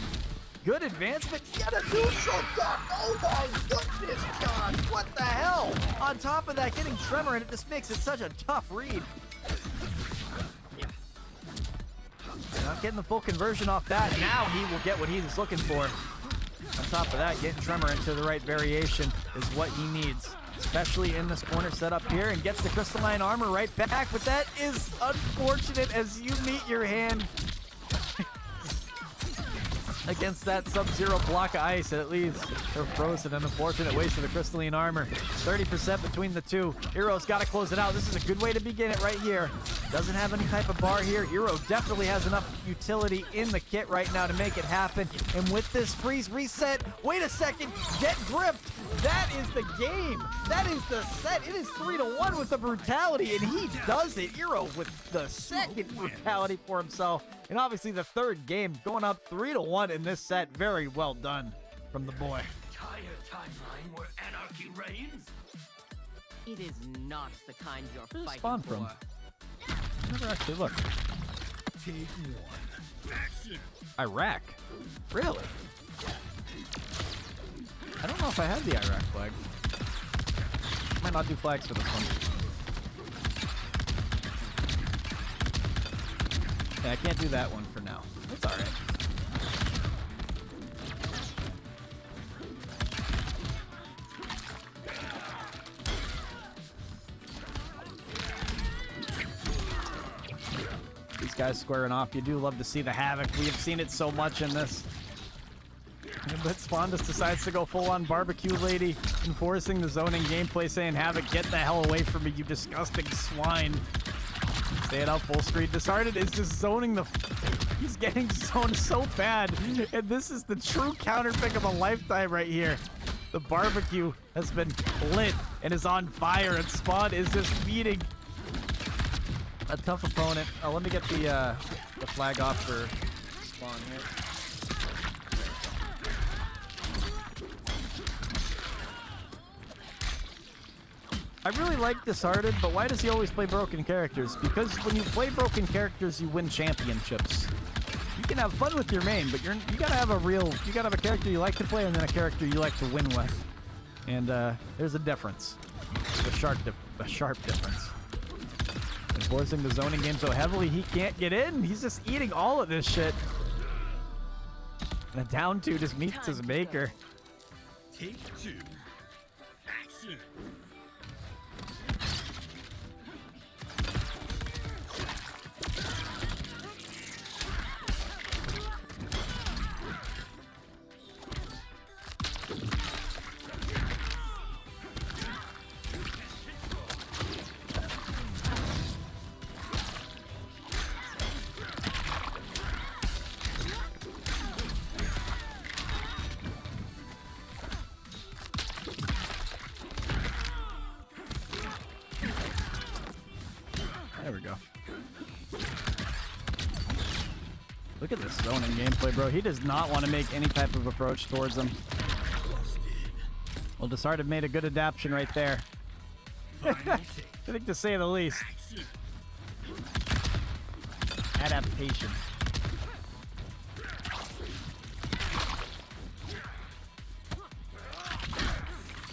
Good advancement. Get a neutral duck. Oh my goodness, Josh. What the hell? On top of that, getting Tremor, and it just makes it such a tough read. Not getting the full conversion off that. Now he will get what he was looking for. On top of that, getting Tremor into the right variation is what he needs, especially in this corner setup here, and gets the crystalline armor right back. But that is unfortunate as you meet your hand against that Sub-Zero block of ice, and it leaves her frozen. An unfortunate waste of the crystalline armor. 30% between the two. Hero's got to close it out. This is a good way to begin it right here. Doesn't have any type of bar here. Hero definitely has enough utility in the kit right now to make it happen. And with this freeze reset, wait a second, get gripped. That is the game. That is the set. It is 3-1 with the brutality, and he does it. Hero with the second brutality for himself. And obviously the third game, going up 3-1 in this set. Very well done from the boy. Entire timeline where anarchy reigns? It is not the kind you're Where's fighting Spawn for. from? Never actually looked. Take one. Action. Iraq? Really? I don't know if I have the Iraq flag. Might not do flags for this one. Yeah, I can't do that one for now. It's alright. These guys squaring off. You do love to see the havoc. We have seen it so much in this. But Spawn just decides to go full-on barbecue lady, enforcing the zoning gameplay, saying, Havoc, get the hell away from me, you disgusting swine. Stay it out full screen. Disarted is just zoning the... He's getting zoned so bad. And this is the true counter pick of a lifetime right here. The barbecue has been lit and is on fire, and Spawn is just beating a tough opponent. Oh, let me get the flag off for Spawn here. I really like Disarted, but why does he always play broken characters? Because when you play broken characters, you win championships. You can have fun with your main, but you gotta have a character you like to play and then a character you like to win with. And there's a difference. A sharp difference. forcing the zoning game so heavily he can't get in. He's just eating all of this shit. And a down 2 just meets his maker. Take 2. Action. There we go. Look at this zoning gameplay, bro. He does not want to make any type of approach towards him. Well, Disarted made a good adaptation right there. I think to say the least. Adaptation.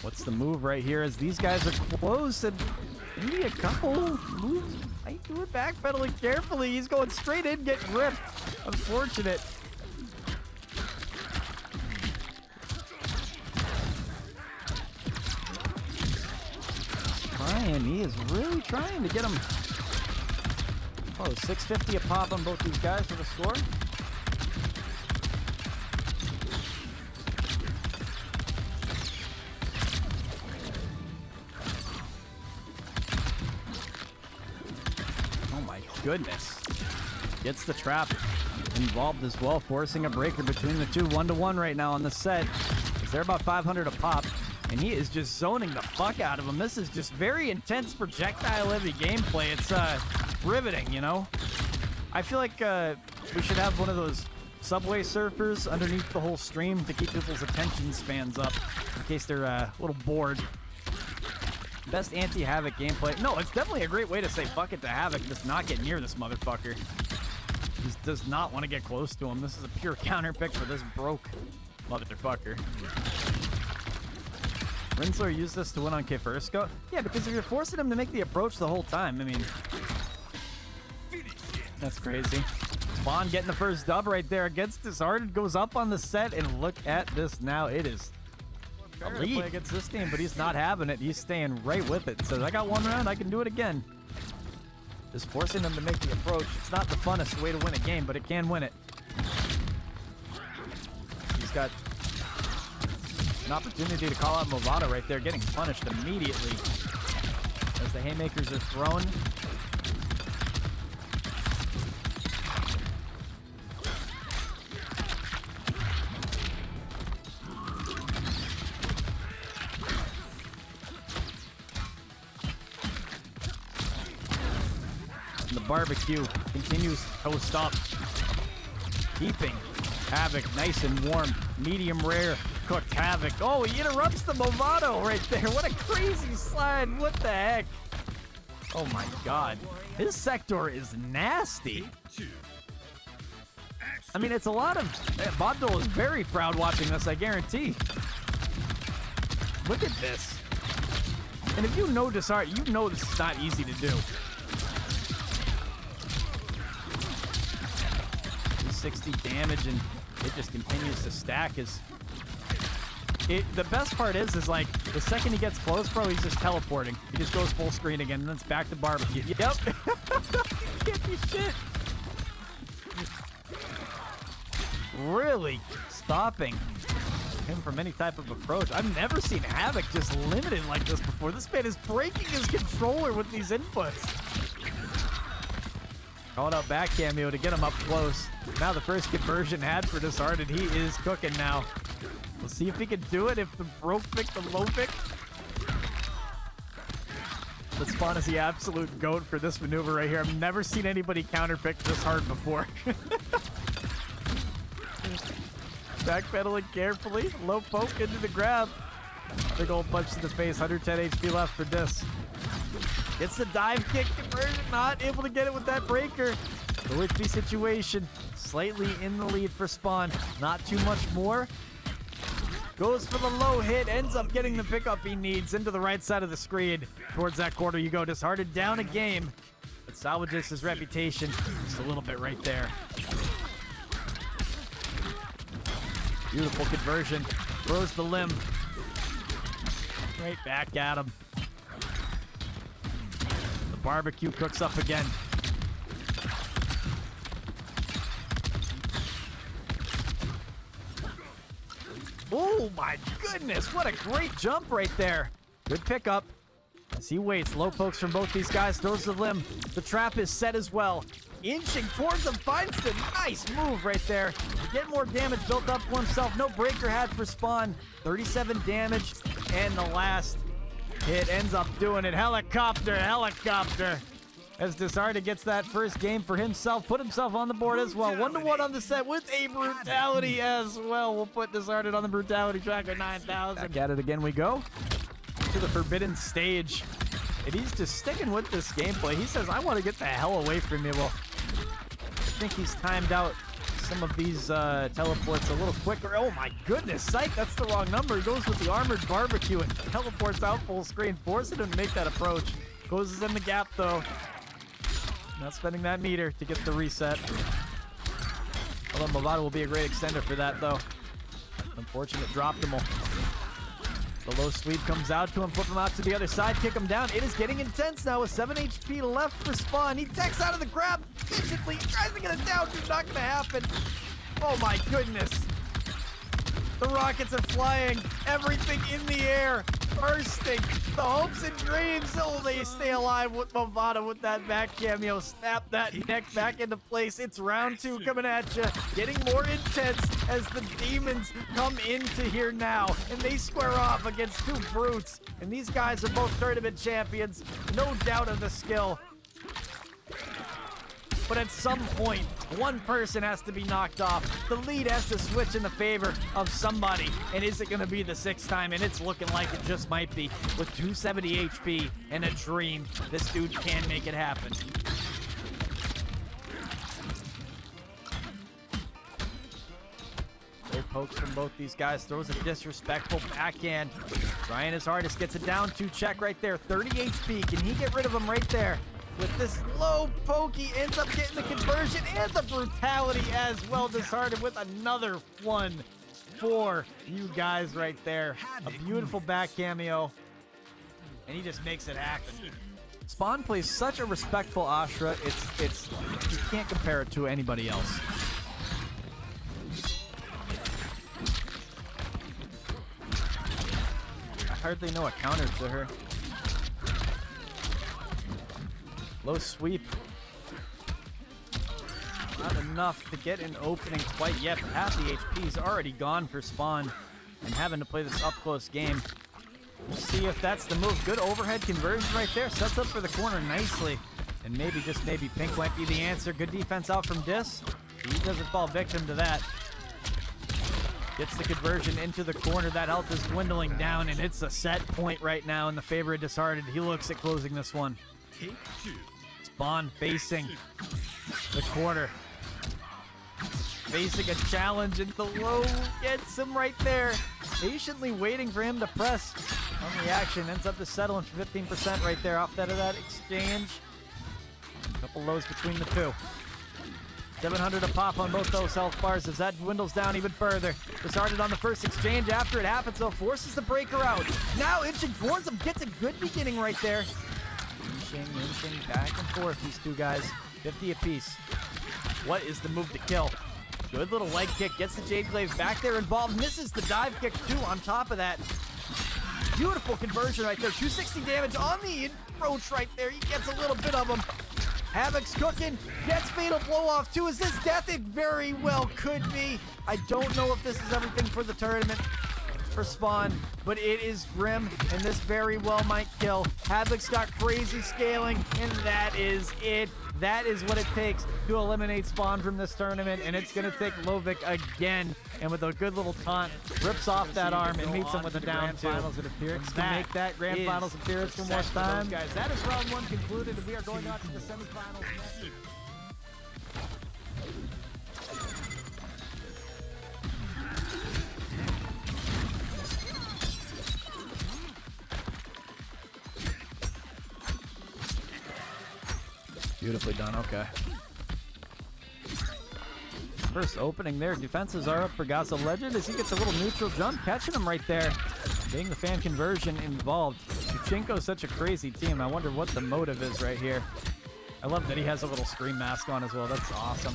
What's the move right here as these guys are close and maybe a couple moves might do it backpedaling carefully. He's going straight in, getting ripped. Unfortunate. He is really trying to get him. Oh, 650 a pop on both these guys for the score. Oh my goodness. Gets the trap involved as well, forcing a breaker between the two. 1-to-1 right now on the set. They're about 500 a pop. And he is just zoning the fuck out of him. This is just very intense projectile-heavy gameplay. It's riveting, you know? I feel like we should have one of those subway surfers underneath the whole stream to keep people's attention spans up in case they're a little bored. Best anti-Havoc gameplay. No, it's definitely a great way to say fuck it to Havoc and just not get near this motherfucker. He just does not want to get close to him. This is a pure counter pick for this broke motherfucker. Rinsler used this to win on K1x. Yeah, because if you're forcing him to make the approach the whole time, I mean, that's crazy. Spawn getting the first dub right there against Disarted, goes up on the set, and look at this now. It is a lead against this team, but he's not having it. He's staying right with it. Says, I got one round, I can do it again. Just forcing him to make the approach. It's not the funnest way to win a game, but it can win it. He's got an opportunity to call out Movado right there, getting punished immediately as the haymakers are thrown. And the barbecue continues to toast up, keeping Havoc nice and warm, medium rare. Cooked Havoc. Oh, he interrupts the Movado right there. What a crazy slide. What the heck? Oh my god. His sector is nasty. I mean, it's a lot of... Bondol is very proud watching this, I guarantee. Look at this. And if you know Disarted, you know this is not easy to do. 60 damage, and it just continues to stack. The best part is like, the second he gets close, bro, he's just teleporting. He just goes full screen again, and then it's back to barbecue. Yep. Can't be shit. Really stopping him from any type of approach. I've never seen Havoc just limited like this before. This man is breaking his controller with these inputs. Calling out back cameo to get him up close. Now the first conversion had for Disarted. He is cooking now. We'll see if he can do it. If the broke pick, the low pick. But Spawn is the absolute goat for this maneuver right here. I've never seen anybody counter pick this hard before. Backpedaling carefully. Low poke into the grab. Big old punch to the face. 110 HP left for Dis. Gets the dive kick conversion. Not able to get it with that breaker. Low HP situation. Slightly in the lead for Spawn. Not too much more. Goes for the low hit. Ends up getting the pickup he needs into the right side of the screen. Towards that corner you go. Disarted down a game. salvages his reputation just a little bit right there. Beautiful conversion. Throws the limb right back at him. The barbecue cooks up again. Oh my goodness, what a great jump right there. Good pickup. As he waits, low pokes from both these guys, throws the limb. The trap is set as well. Inching towards him, finds the nice move right there. To get more damage built up for himself. No breaker had for Spawn. 37 damage, and the last hit ends up doing it. Helicopter, helicopter. As Disarted gets that first game for himself, put himself on the board as well. 1-1 on the set with a brutality as well. We'll put Disarted on the brutality track at 9,000. Back at it again we go. To the forbidden stage. And he's just sticking with this gameplay. He says, I want to get the hell away from you. Well, I think he's timed out some of these teleports a little quicker. Oh my goodness, psych, that's the wrong number. He goes with the armored barbecue and teleports out full screen, forcing him to make that approach. Closes in the gap though. Not spending that meter to get the reset. Although Movado will be a great extender for that though. Unfortunate drop-demo. The low sweep comes out to him, flip him out to the other side, kick him down. It is getting intense now with 7 HP left for Spawn. He techs out of the grab instantly, tries to get it down, dude, not gonna happen. Oh my goodness. The rockets are flying, everything in the air, bursting. The hopes and dreams, oh, they stay alive with Movado with that back cameo. Snap that neck back into place. It's round 2 coming at you, getting more intense as the demons come into here now. And they square off against 2 brutes. And these guys are both tournament champions, no doubt of the skill. But at some point, one person has to be knocked off. The lead has to switch in the favor of somebody. And is it going to be the 6th time? And it's looking like it just might be. With 270 HP and a dream, this dude can make it happen. Low pokes from both these guys. Throws a disrespectful backhand. Trying his hardest. Gets a down 2 check right there. 30 HP. Can he get rid of him right there? With this low poke, he ends up getting the conversion and the brutality as well. Disarted with another one for you guys right there. A beautiful back cameo. And he just makes it happen. Spawn plays such a respectful Ashra. It's you can't compare it to anybody else. I hardly know a counter to her. Low sweep. Not enough to get an opening quite yet. Half the HP is already gone for Spawn. And having to play this up-close game. We'll see if that's the move. Good overhead conversion right there. Sets up for the corner nicely. And maybe, just maybe, Pink might be the answer. Good defense out from Dis. He doesn't fall victim to that. Gets the conversion into the corner. That health is dwindling down. And it's a set point right now in the favor of Disarted. He looks at closing this one. Take 2. Spawn facing the corner. Facing a challenge into the low. Gets him right there. Patiently waiting for him to press on reaction. Ends up just settling for 15% right there off that exchange. A couple lows between the two. 700 a pop on both those health bars as that dwindles down even further. Disarted on the first exchange after it happens, though, forces the breaker out. Now inching towards him, gets a good beginning right there. Inching back and forth, these two guys. 50 apiece. What is the move to kill? Good little leg kick, gets the Jade Glaive back there involved, misses the dive kick too on top of that. Beautiful conversion right there. 260 damage on the approach right there. He gets a little bit of him. Havoc's cooking, gets fatal blow off too. Is this death? It very well could be. I don't know if this is everything for the tournament for Spawn, but it is grim, and this very well might kill. Havoc's got crazy scaling, and that is it. That is what it takes to eliminate Spawn from this tournament, and it's going to take Lovik again. And with a good little taunt, rips off that arm and meets him with a down two. Finals and Pir1x can make that grand finals appearance one more time. Guys, that is round 1 concluded, and we are going on to the semifinals next. Beautifully done. Okay. First opening there. Defenses are up for GAZALEGEND as he gets a little neutral jump, catching him right there. Getting the fan conversion involved. Pachinko's such a crazy team. I wonder what the motive is right here. I love that he has a little scream mask on as well. That's awesome.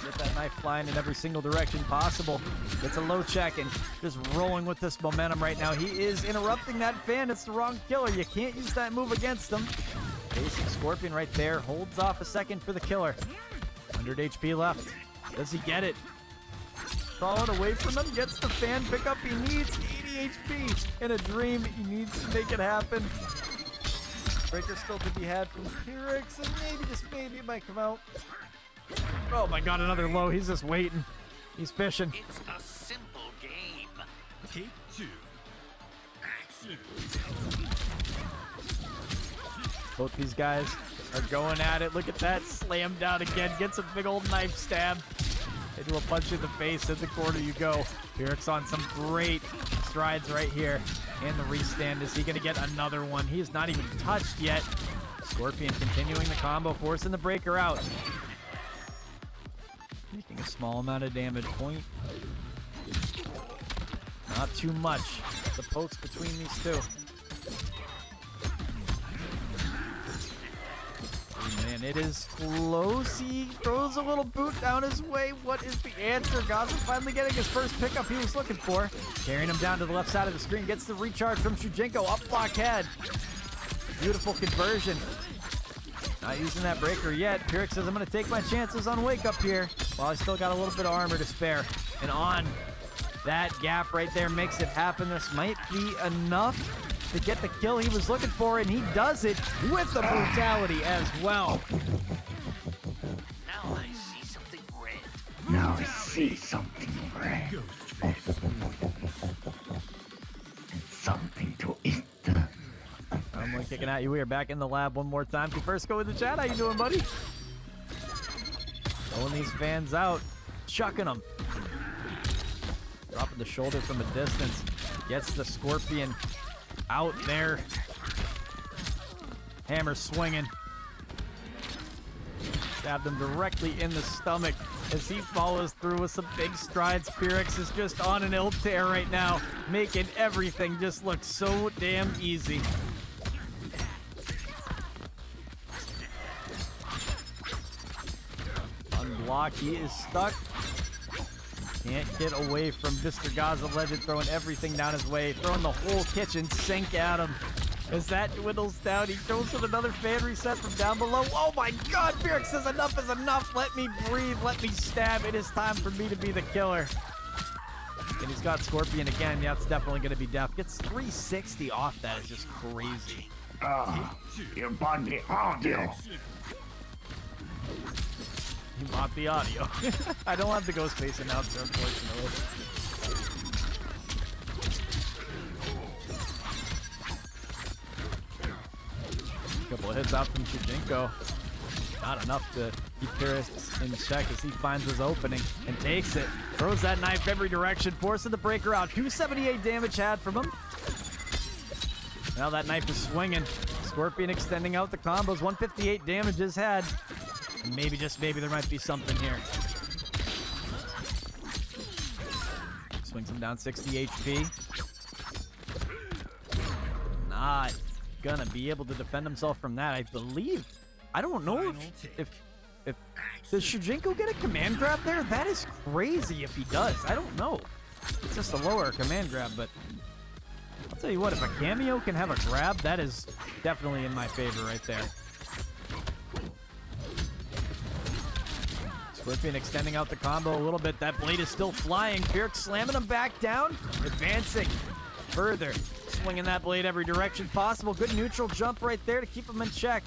Get that knife flying in every single direction possible. Gets a low check and just rolling with this momentum right now. He is interrupting that fan. It's the wrong killer. You can't use that move against him. Basic Scorpion right there. Holds off a second for the killer. 100 HP left. Does he get it? Falling away from him. Gets the fan pickup he needs. 80 HP. In a dream, he needs to make it happen. Breaker still to be had from Pir1x, and maybe, just maybe, it might come out. Oh my god, another low. He's just waiting. He's fishing. It's a simple game. Take 2. Action. Both these guys are going at it. Look at that. Slam down again. Gets a big old knife stab. Into a punch in the face. In the corner you go. Pir1x on some great strides right here. And the restand. Is he going to get another one? He is not even touched yet. Scorpion continuing the combo. Forcing the breaker out. Making a small amount of damage. Point. Not too much. The pokes between these two. Man, it is close. He throws a little boot down his way. What is the answer? Gaza finally getting his first pickup he was looking for. Carrying him down to the left side of the screen. Gets the recharge from Shujinko. Up block head. Beautiful conversion. Not using that breaker yet. Pir1x says, I'm going to take my chances on wake up here. While I still got a little bit of armor to spare. And on that gap right there makes it happen. This might be enough to get the kill he was looking for, and he does it with the brutality as well. Now I see something red. Now I see something red. And something to eat. I'm like kicking at you. We are back in the lab one more time. Can first go with the chat. How you doing, buddy? Pulling these fans out. Chucking them. Dropping the shoulder from a distance. Gets the Scorpion out there. Hammer swinging. Stabbed him directly in the stomach as he follows through with some big strides. Pir1x is just on an ill tear right now, making everything just look so damn easy. Unblock, he is stuck. Can't get away from Mr. GAZALEGEND, throwing everything down his way, throwing the whole kitchen sink at him. As that dwindles down, he throws with another fan reset from down below. Oh my god, Pir1x says enough is enough. Let me breathe, let me stab. It is time for me to be the killer. And he's got Scorpion again. Yeah, it's definitely going to be death. Gets 360 off that. It's just crazy. You bought the audio. You bought the audio. I don't have the Ghostface announcer, unfortunately. A couple of hits out from Shujinko. Not enough to keep Pir1x in check as he finds his opening and takes it. Throws that knife every direction, forcing the breaker out. 278 damage had from him. Now that knife is swinging. Scorpion extending out the combos. 158 damage is had. Maybe, just maybe, there might be something here. Swings him down 60 HP. Not gonna be able to defend himself from that, I believe. I don't know if does Shujinko get a command grab there? That is crazy if he does. I don't know. It's just a lower command grab, but I'll tell you what, if a cameo can have a grab, that is definitely in my favor right there. Scorpion extending out the combo a little bit. That blade is still flying. Pir1x slamming him back down. Advancing further. Swinging that blade every direction possible. Good neutral jump right there to keep him in check.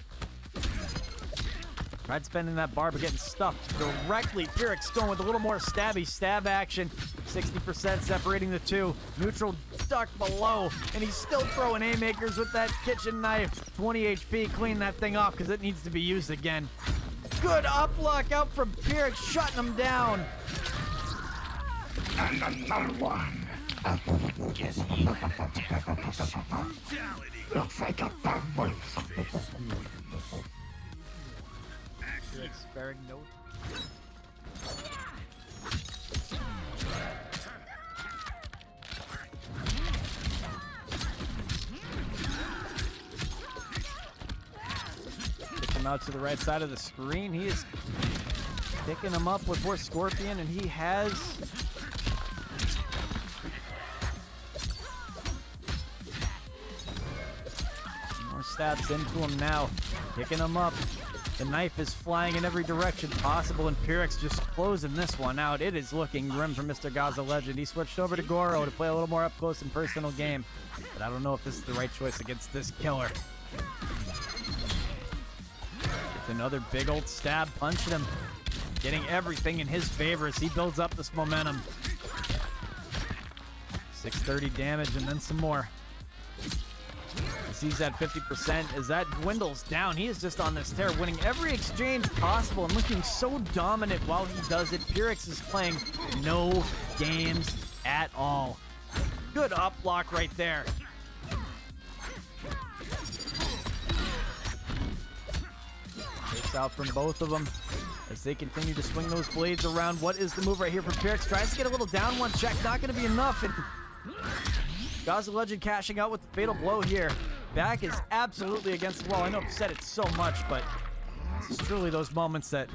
Tried spending that bar, but getting stuffed directly. Pir1x going with a little more stabby stab action. 60% separating the two. Neutral stuck below, and he's still throwing haymakers with that kitchen knife. 20 HP. Clean that thing off because it needs to be used again. Good up luck out from Pir1x, shutting him down. And another one. Guess you had a definition. Brutality. Looks like a bumble. Action. Sparing no. Kick him out to the right side of the screen. He is picking him up with more Scorpion, and he has more stabs into him now. Picking him up. The knife is flying in every direction possible, and Pir1x just closing this one out. It is looking grim for Mr. GAZALEGEND. He switched over to Goro to play a little more up close and personal game, but I don't know if this is the right choice against this killer. It's another big old stab, punching him, getting everything in his favor as he builds up this momentum. 630 damage and then some more. He's at 50% as that dwindles down. He is just on this tear, winning every exchange possible and looking so dominant while he does it. Pir1x is playing no games at all. Good up block right there. Takes out from both of them as they continue to swing those blades around. What is the move right here from Pir1x? Tries to get a little down one check. Not going to be enough. And GAZALEGEND cashing out with the fatal blow here. Back is absolutely against the wall. I know I've said it so much, but this is truly those moments that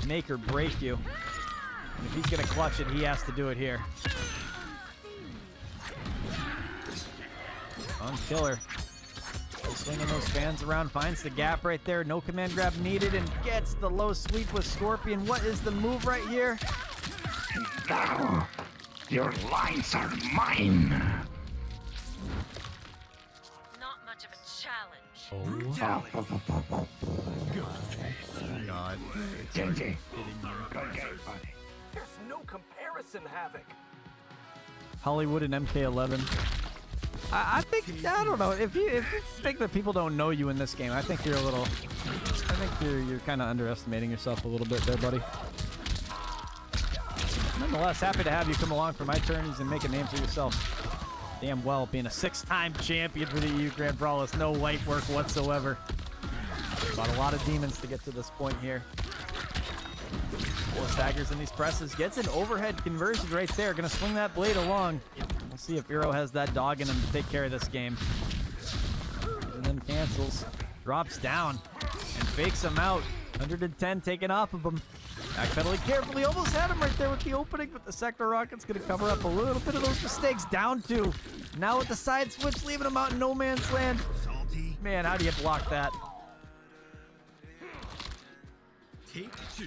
make or break you. And if he's going to clutch it, he has to do it here. On killer. Swinging those fans around, finds the gap right there. No command grab needed, and gets the low sweep with Scorpion. What is the move right here? Now, your lines are mine. Not much of a challenge. Brutality. God. JJ. There's no comparison, Havoc. Hollywood and MK1. I think, I don't know, if you think that people don't know you in this game, I think you're a little, I think you're kind of underestimating yourself a little bit there, buddy. Nonetheless, happy to have you come along for my tourneys and make a name for yourself. Damn well, being a 6-time champion for the EU Grand Brawl is no light work whatsoever. Fought a lot of demons to get to this point here. Four staggers in these presses, gets an overhead conversion right there. Gonna swing that blade along. We'll see if Pir1x has that dog in him to take care of this game. And then cancels, drops down, and fakes him out. 110 taken off of him. Backpedaling carefully, almost had him right there with the opening, but the sector rocket's gonna cover up a little bit of those mistakes. Down two. Now with the side switch, leaving him out in no man's land. Salty. Man, how do you block that? Take two.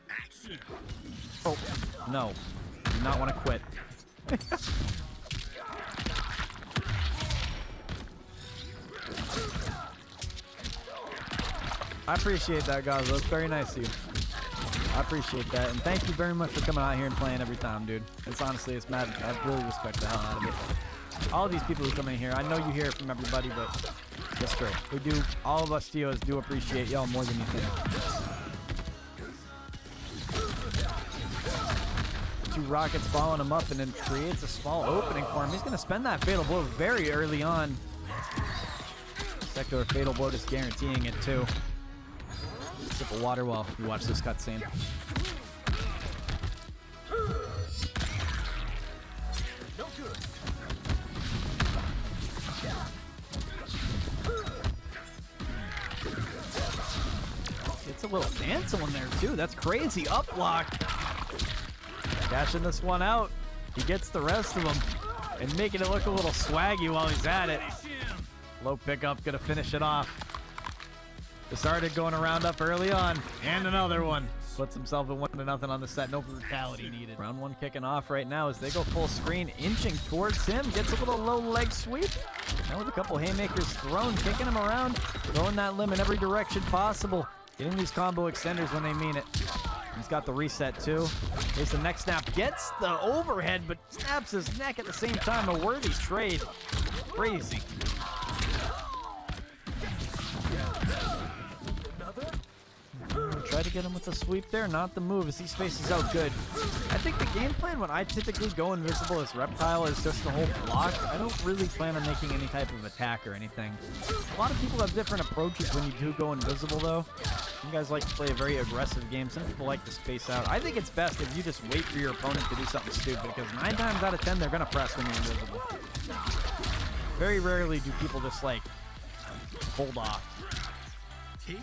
Action. Oh, no. Do not want to quit. I appreciate that, guys. That's very nice of you. I appreciate that, and thank you very much for coming out here and playing every time, dude. It's honestly, it's mad. I really respect the hell out of it. All of these people who come in here, I know you hear it from everybody, but it's true. We do, all of us TOs do appreciate y'all more than you think. Two rockets following him up, and then creates a small opening for him. He's going to spend that fatal blow very early on. Sector fatal blow just guaranteeing it too. Sip of water while you watch this cutscene. No good. It's a little dance on there too. That's crazy. Up block. Cashing this one out. He gets the rest of them and making it look a little swaggy while he's at it. Low pickup, gonna finish it off. Disarted going around up early on. And another one. Puts himself at 1-0 on the set. No brutality needed. Round one kicking off right now as they go full screen, inching towards him. Gets a little low leg sweep. Now with a couple haymakers thrown, kicking him around, throwing that limb in every direction possible. Getting these combo extenders when they mean it. He's got the reset too. Here's the next snap. Gets the overhead, but snaps his neck at the same time. A worthy trade. Crazy. Try to get him with the sweep there, not the move as he spaces out good. I think the game plan when I typically go invisible as Reptile is just to hold block. I don't really plan on making any type of attack or anything. A lot of people have different approaches when you do go invisible though. Some guys like to play a very aggressive game. Some people like to space out. I think it's best if you just wait for your opponent to do something stupid because 9 times out of 10 they're going to press when you're invisible. Very rarely do people just like hold off.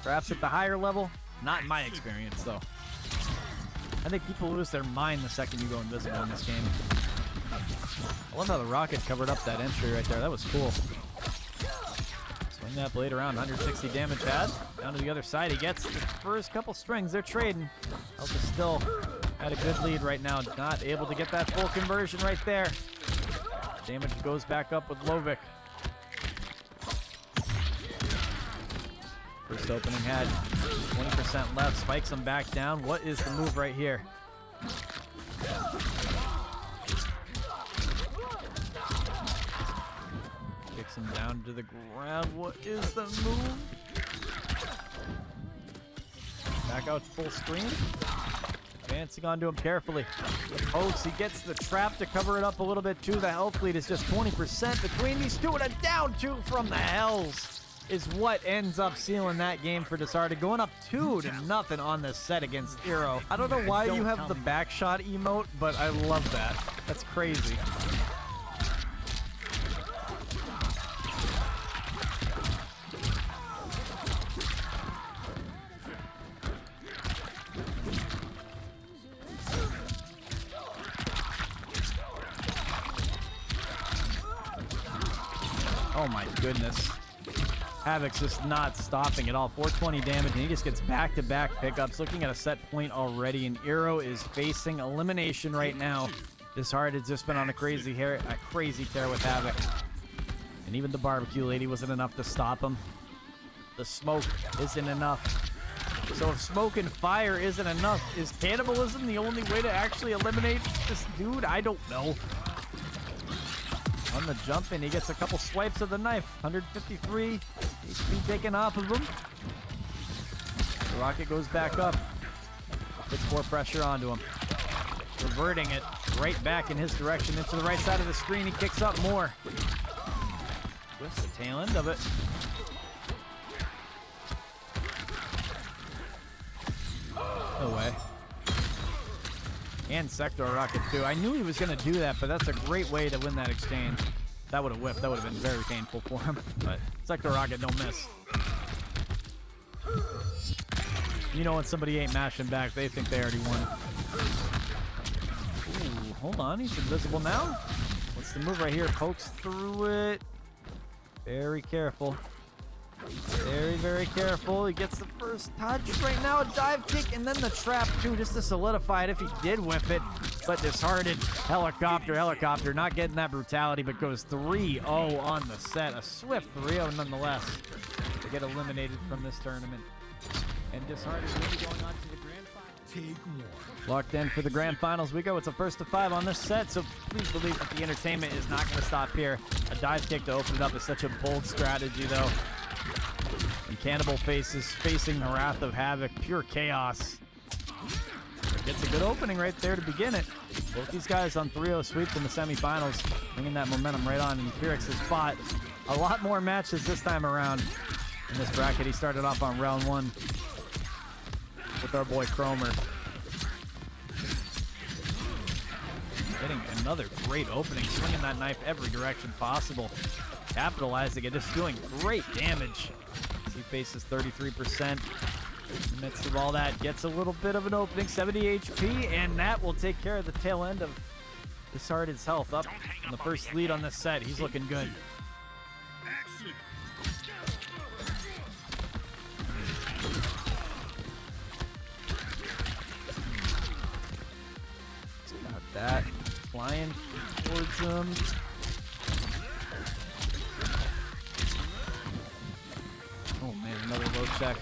Perhaps at the higher level, not in my experience though. I think people lose their mind the second you go invisible in this game. I love how the rocket covered up that entry right there. That was cool. Swing that blade around, 160 damage had. Down to the other side, he gets the first couple strings. They're trading. Health is still at a good lead right now. Not able to get that full conversion right there. Damage goes back up with Lovic. First opening had 20% left. Spikes him back down. What is the move right here? Kicks him down to the ground. What is the move? Back out full screen. Advancing onto him carefully. The pokes, he gets the trap to cover it up a little bit too. The health lead is just 20% between these two, and a down 2 from the Hells is what ends up sealing that game for Disarted. Going up 2-0 on this set against Eero. I don't know why you have the backshot emote, but I love that. That's crazy. Oh my goodness. Havoc's just not stopping at all. 420 damage, and he just gets back-to-back pickups. Looking at a set point already, and Eero is facing elimination right now. Disarted's just been on a crazy tear with Havoc. And even the barbecue lady wasn't enough to stop him. The smoke isn't enough. So if smoke and fire isn't enough, is cannibalism the only way to actually eliminate this dude? I don't know. On the jump in, he gets a couple swipes of the knife. 153 HP taken off of him. The rocket goes back up. Puts more pressure onto him. Reverting it right back in his direction into the right side of the screen. He kicks up more. Whiffs the tail end of it. No way. And Sector Rocket too. I knew he was going to do that, but that's a great way to win that exchange. That would have whiffed. That would have been very painful for him. But Sector Rocket don't miss. You know when somebody ain't mashing back, they think they already won. Ooh, hold on. He's invisible now. What's the move right here? Pokes through it. Very careful. Very, very careful. He gets the first touch right now. A dive kick and then the trap too, just to solidify it if he did whip it. But Disarted, helicopter, not getting that brutality, but goes 3-0 on the set. A swift 3-0 nonetheless to get eliminated from this tournament. And Disarted will be going on to the grand finals. Take one. Locked in for the grand finals we go. It's a first to 5 on this set, so please believe that the entertainment is not going to stop here. A dive kick to open it up is such a bold strategy, though. And Cannibal faces facing the wrath of Havoc. Pure chaos. Gets a good opening right there to begin it. Both these guys on 3-0 sweeps in the semifinals, bringing that momentum right on. And Pir1x has fought a lot more matches this time around in this bracket. He started off on round 1 with our boy KROMER. Getting another great opening, swinging that knife every direction possible. Capitalizing it, just doing great damage. He faces 33%. In the midst of all that, gets a little bit of an opening, 70 HP, and that will take care of the tail end of Disarted's health. Up in the first lead on this set. He's looking good. Got that. Flying towards him. Oh man, another low check.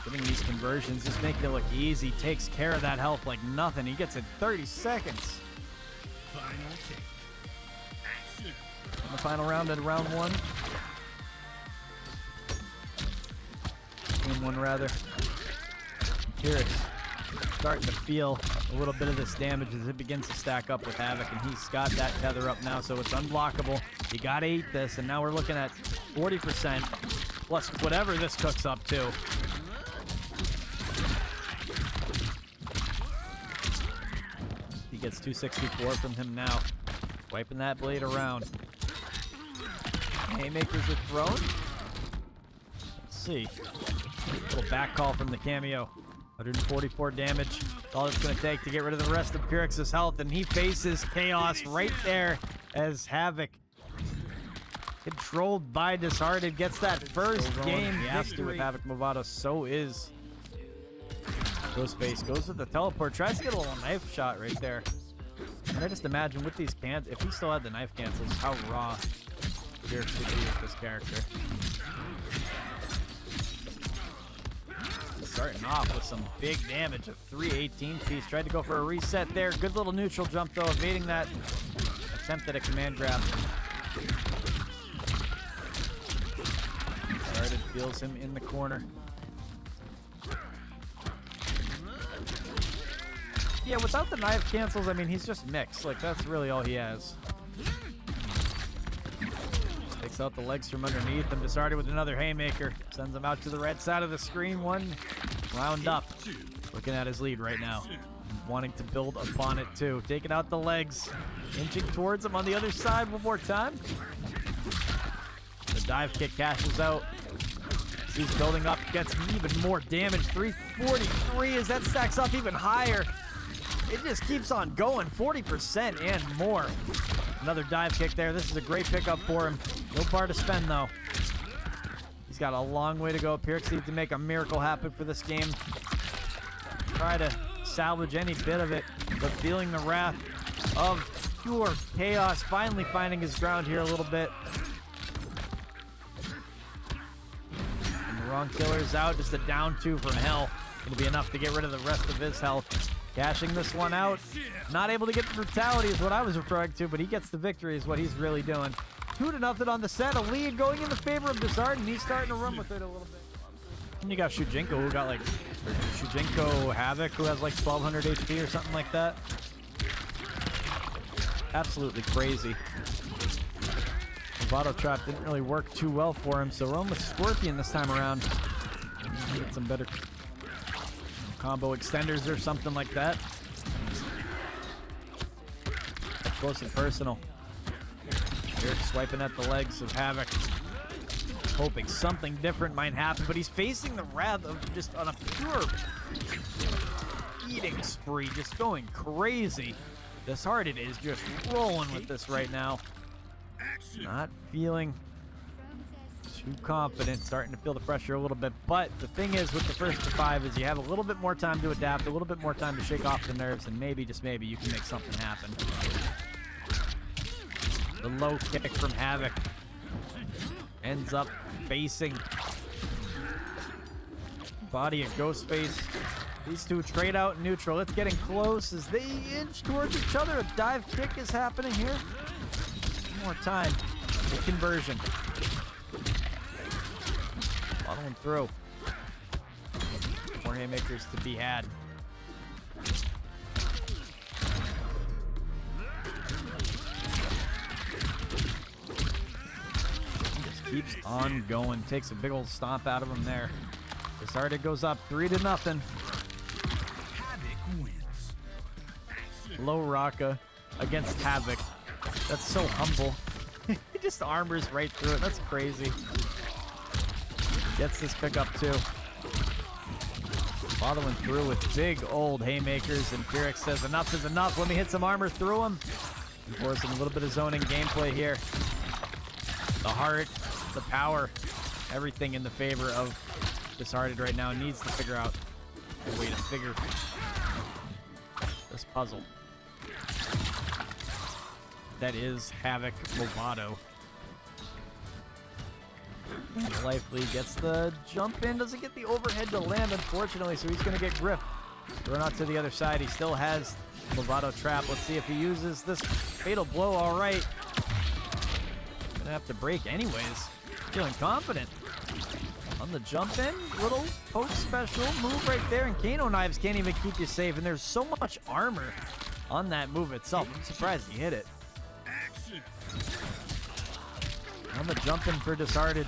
Getting these conversions, just making it look easy. Takes care of that health like nothing. He gets it 30 seconds. In the final round at round 1. Game 1 rather. Pir1x starting to feel a little bit of this damage as it begins to stack up with Havoc, and he's got that tether up now, so it's unblockable. You gotta eat this, and now we're looking at 40% plus whatever this cooks up to. He gets 264 from him now. Wiping that blade around. Haymakers are thrown. Let's see. Little back call from the cameo. 144 damage. That's all it's going to take to get rid of the rest of Pir1x's health, and he faces chaos right there as Havoc, controlled by Disarted, gets that first game victory with Havoc Movado. So is Ghostface. Goes with the teleport. Tries to get a little knife shot right there. And I just imagine with these cans, if he still had the knife cancels, how raw Pir1x would be with this character. Starting off with some big damage, a 318 piece. Tried to go for a reset there. Good little neutral jump though, evading that attempt at a command grab. Disarted feels him in the corner. Yeah, without the knife cancels, I mean, he's just mixed. Like, that's really all he has. Takes out the legs from underneath him. Disarted with another haymaker. Sends him out to the red side of the screen. One round up. Looking at his lead right now. Wanting to build upon it, too. Taking out the legs. Inching towards him on the other side one more time. The dive kick cashes out. He's building up. Gets even more damage. 343 as that stacks up even higher. It just keeps on going. 40% and more. Another dive kick there. This is a great pickup for him. No bar to spend, though. He's got a long way to go. Pir1x needs to make a miracle happen for this game. Try to salvage any bit of it, but feeling the wrath of pure chaos. Finally finding his ground here a little bit. And the wrong killer's out. Just a down 2 from hell. Going to be enough to get rid of the rest of his health. Cashing this one out. Not able to get the brutality is what I was referring to, but he gets the victory is what he's really doing. 2-0 on the set. A lead going in the favor of Disarted, and he's starting to run with it a little bit. And you got Shujinko, who got like... Shujinko Havoc, who has like 1200 HP or something like that. Absolutely crazy. The Bottle Trap didn't really work too well for him, so roam with Scorpion this time around. Get some better combo extenders or something like that. Up close and personal. Pir1x swiping at the legs of Havoc. Hoping something different might happen, but he's facing the wrath of just on a pure eating spree, just going crazy. Disarted is just rolling with this right now. Not feeling too confident, starting to feel the pressure a little bit, but the thing is with the first to 5 is you have a little bit more time to adapt, a little bit more time to shake off the nerves, and maybe, just maybe, you can make something happen. The low kick from Havoc ends up facing body of Ghostface. These two trade out in neutral. It's getting close as they inch towards each other. A dive kick is happening here. One more time. The conversion. Following through. More haymakers to be had. Keeps on going. Takes a big old stomp out of him there. Disarted goes up 3-0. Havoc wins. Low Raka against Havoc. That's so humble. He just armors right through it. That's crazy. Gets this pickup too. Following through with big old haymakers, and Pir1x says enough is enough. Let me hit some armor through him. Forcing a little bit of zoning gameplay here. The heart, the power, everything in the favor of Disarted right now. Needs to figure out a way to figure this puzzle. That is Havoc Movado. Lively gets the jump in, doesn't get the overhead to land, unfortunately, so he's going to get gripped. Thrown out to the other side. He still has Movado trap. Let's see if he uses this fatal blow. All right. Gonna have to break anyways. Feeling confident. On the jump in, little poke special move right there, and Kano knives can't even keep you safe, and there's so much armor on that move itself. I'm surprised he hit it. On the jump in for Disarted.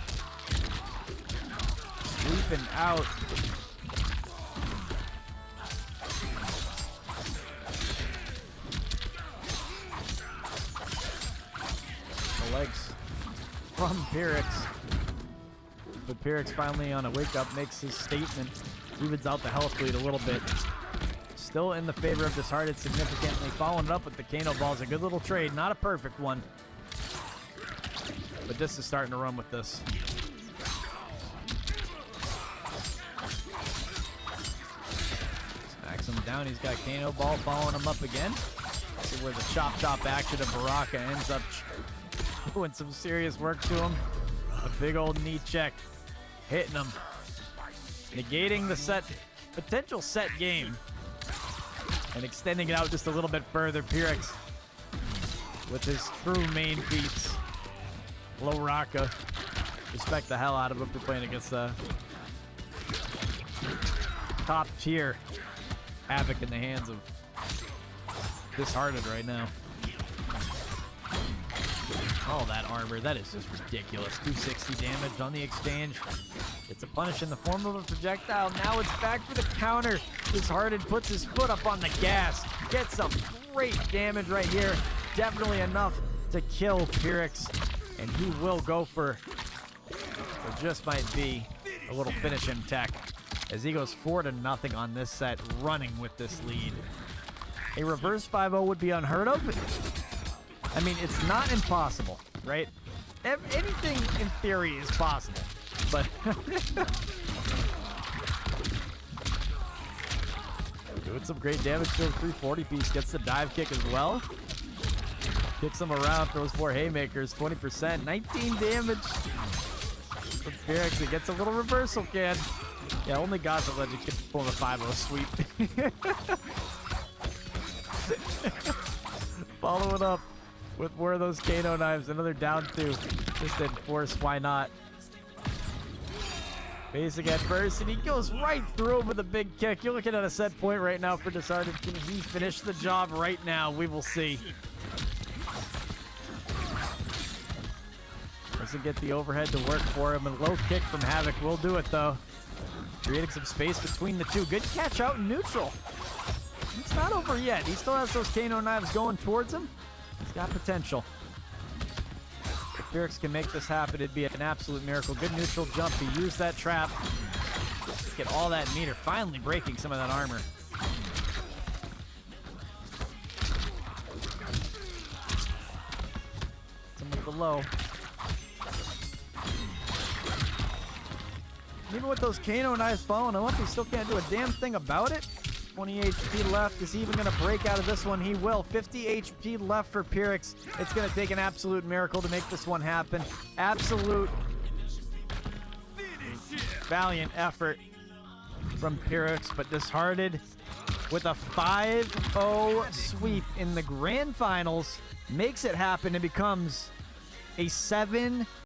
Sweeping out. The legs from Pir1x. But Pir1x finally on a wake-up makes his statement. Evens out the health lead a little bit. Still in the favor of Disarted significantly. Following it up with the Kano balls. A good little trade. Not a perfect one. But this is starting to run with this. Smacks him down. He's got Kano ball following him up again. See where the chop action of Baraka ends up doing some serious work to him. A big old knee check. Hitting him. Negating the potential set game. And extending it out just a little bit further. Pir1x with his true main beats. Low Raka. Respect the hell out of him for playing against the top tier Havoc in the hands of Disarted right now. Oh, that armor. That is just ridiculous. 260 damage on the exchange. It's a punish in the form of a projectile. Now it's back for the counter. Disarted puts his foot up on the gas. Gets some great damage right here. Definitely enough to kill Pir1x. And he will go for what just might be a little finish him tech. As he goes 4-0 on this set, running with this lead. A reverse 5-0 would be unheard of. I mean, it's not impossible, right? Anything in theory is possible, but doing some great damage to a 340 piece. Gets the dive kick as well. Kicks him around, throws 4 haymakers, 20%, 19 damage. From Pir1x, he gets a little reversal can. Yeah, only GAZALEGEND can perform a 5-0 sweep. Follow it up with more of those Kano knives. Another down 2. Just enforce, why not? Basic at first, and he goes right through him with a big kick. You're looking at a set point right now for Disarted. Can he finish the job right now? We will see. Doesn't get the overhead to work for him. A low kick from Havoc will do it, though. Creating some space between the two. Good catch out in neutral. It's not over yet. He still has those Kano knives going towards him. He's got potential. If Pir1x can make this happen, it'd be an absolute miracle. Good neutral jump. He used that trap. Get all that meter. Finally breaking some of that armor. Some below. Even with those Kano knives following him up, he still can't do a damn thing about it. 20 HP left. Is he even going to break out of this one? He will. 50 HP left for Pir1x. It's going to take an absolute miracle to make this one happen. Absolute valiant effort from Pir1x, but Disarted with a 5-0 sweep in the grand finals makes it happen and becomes a 7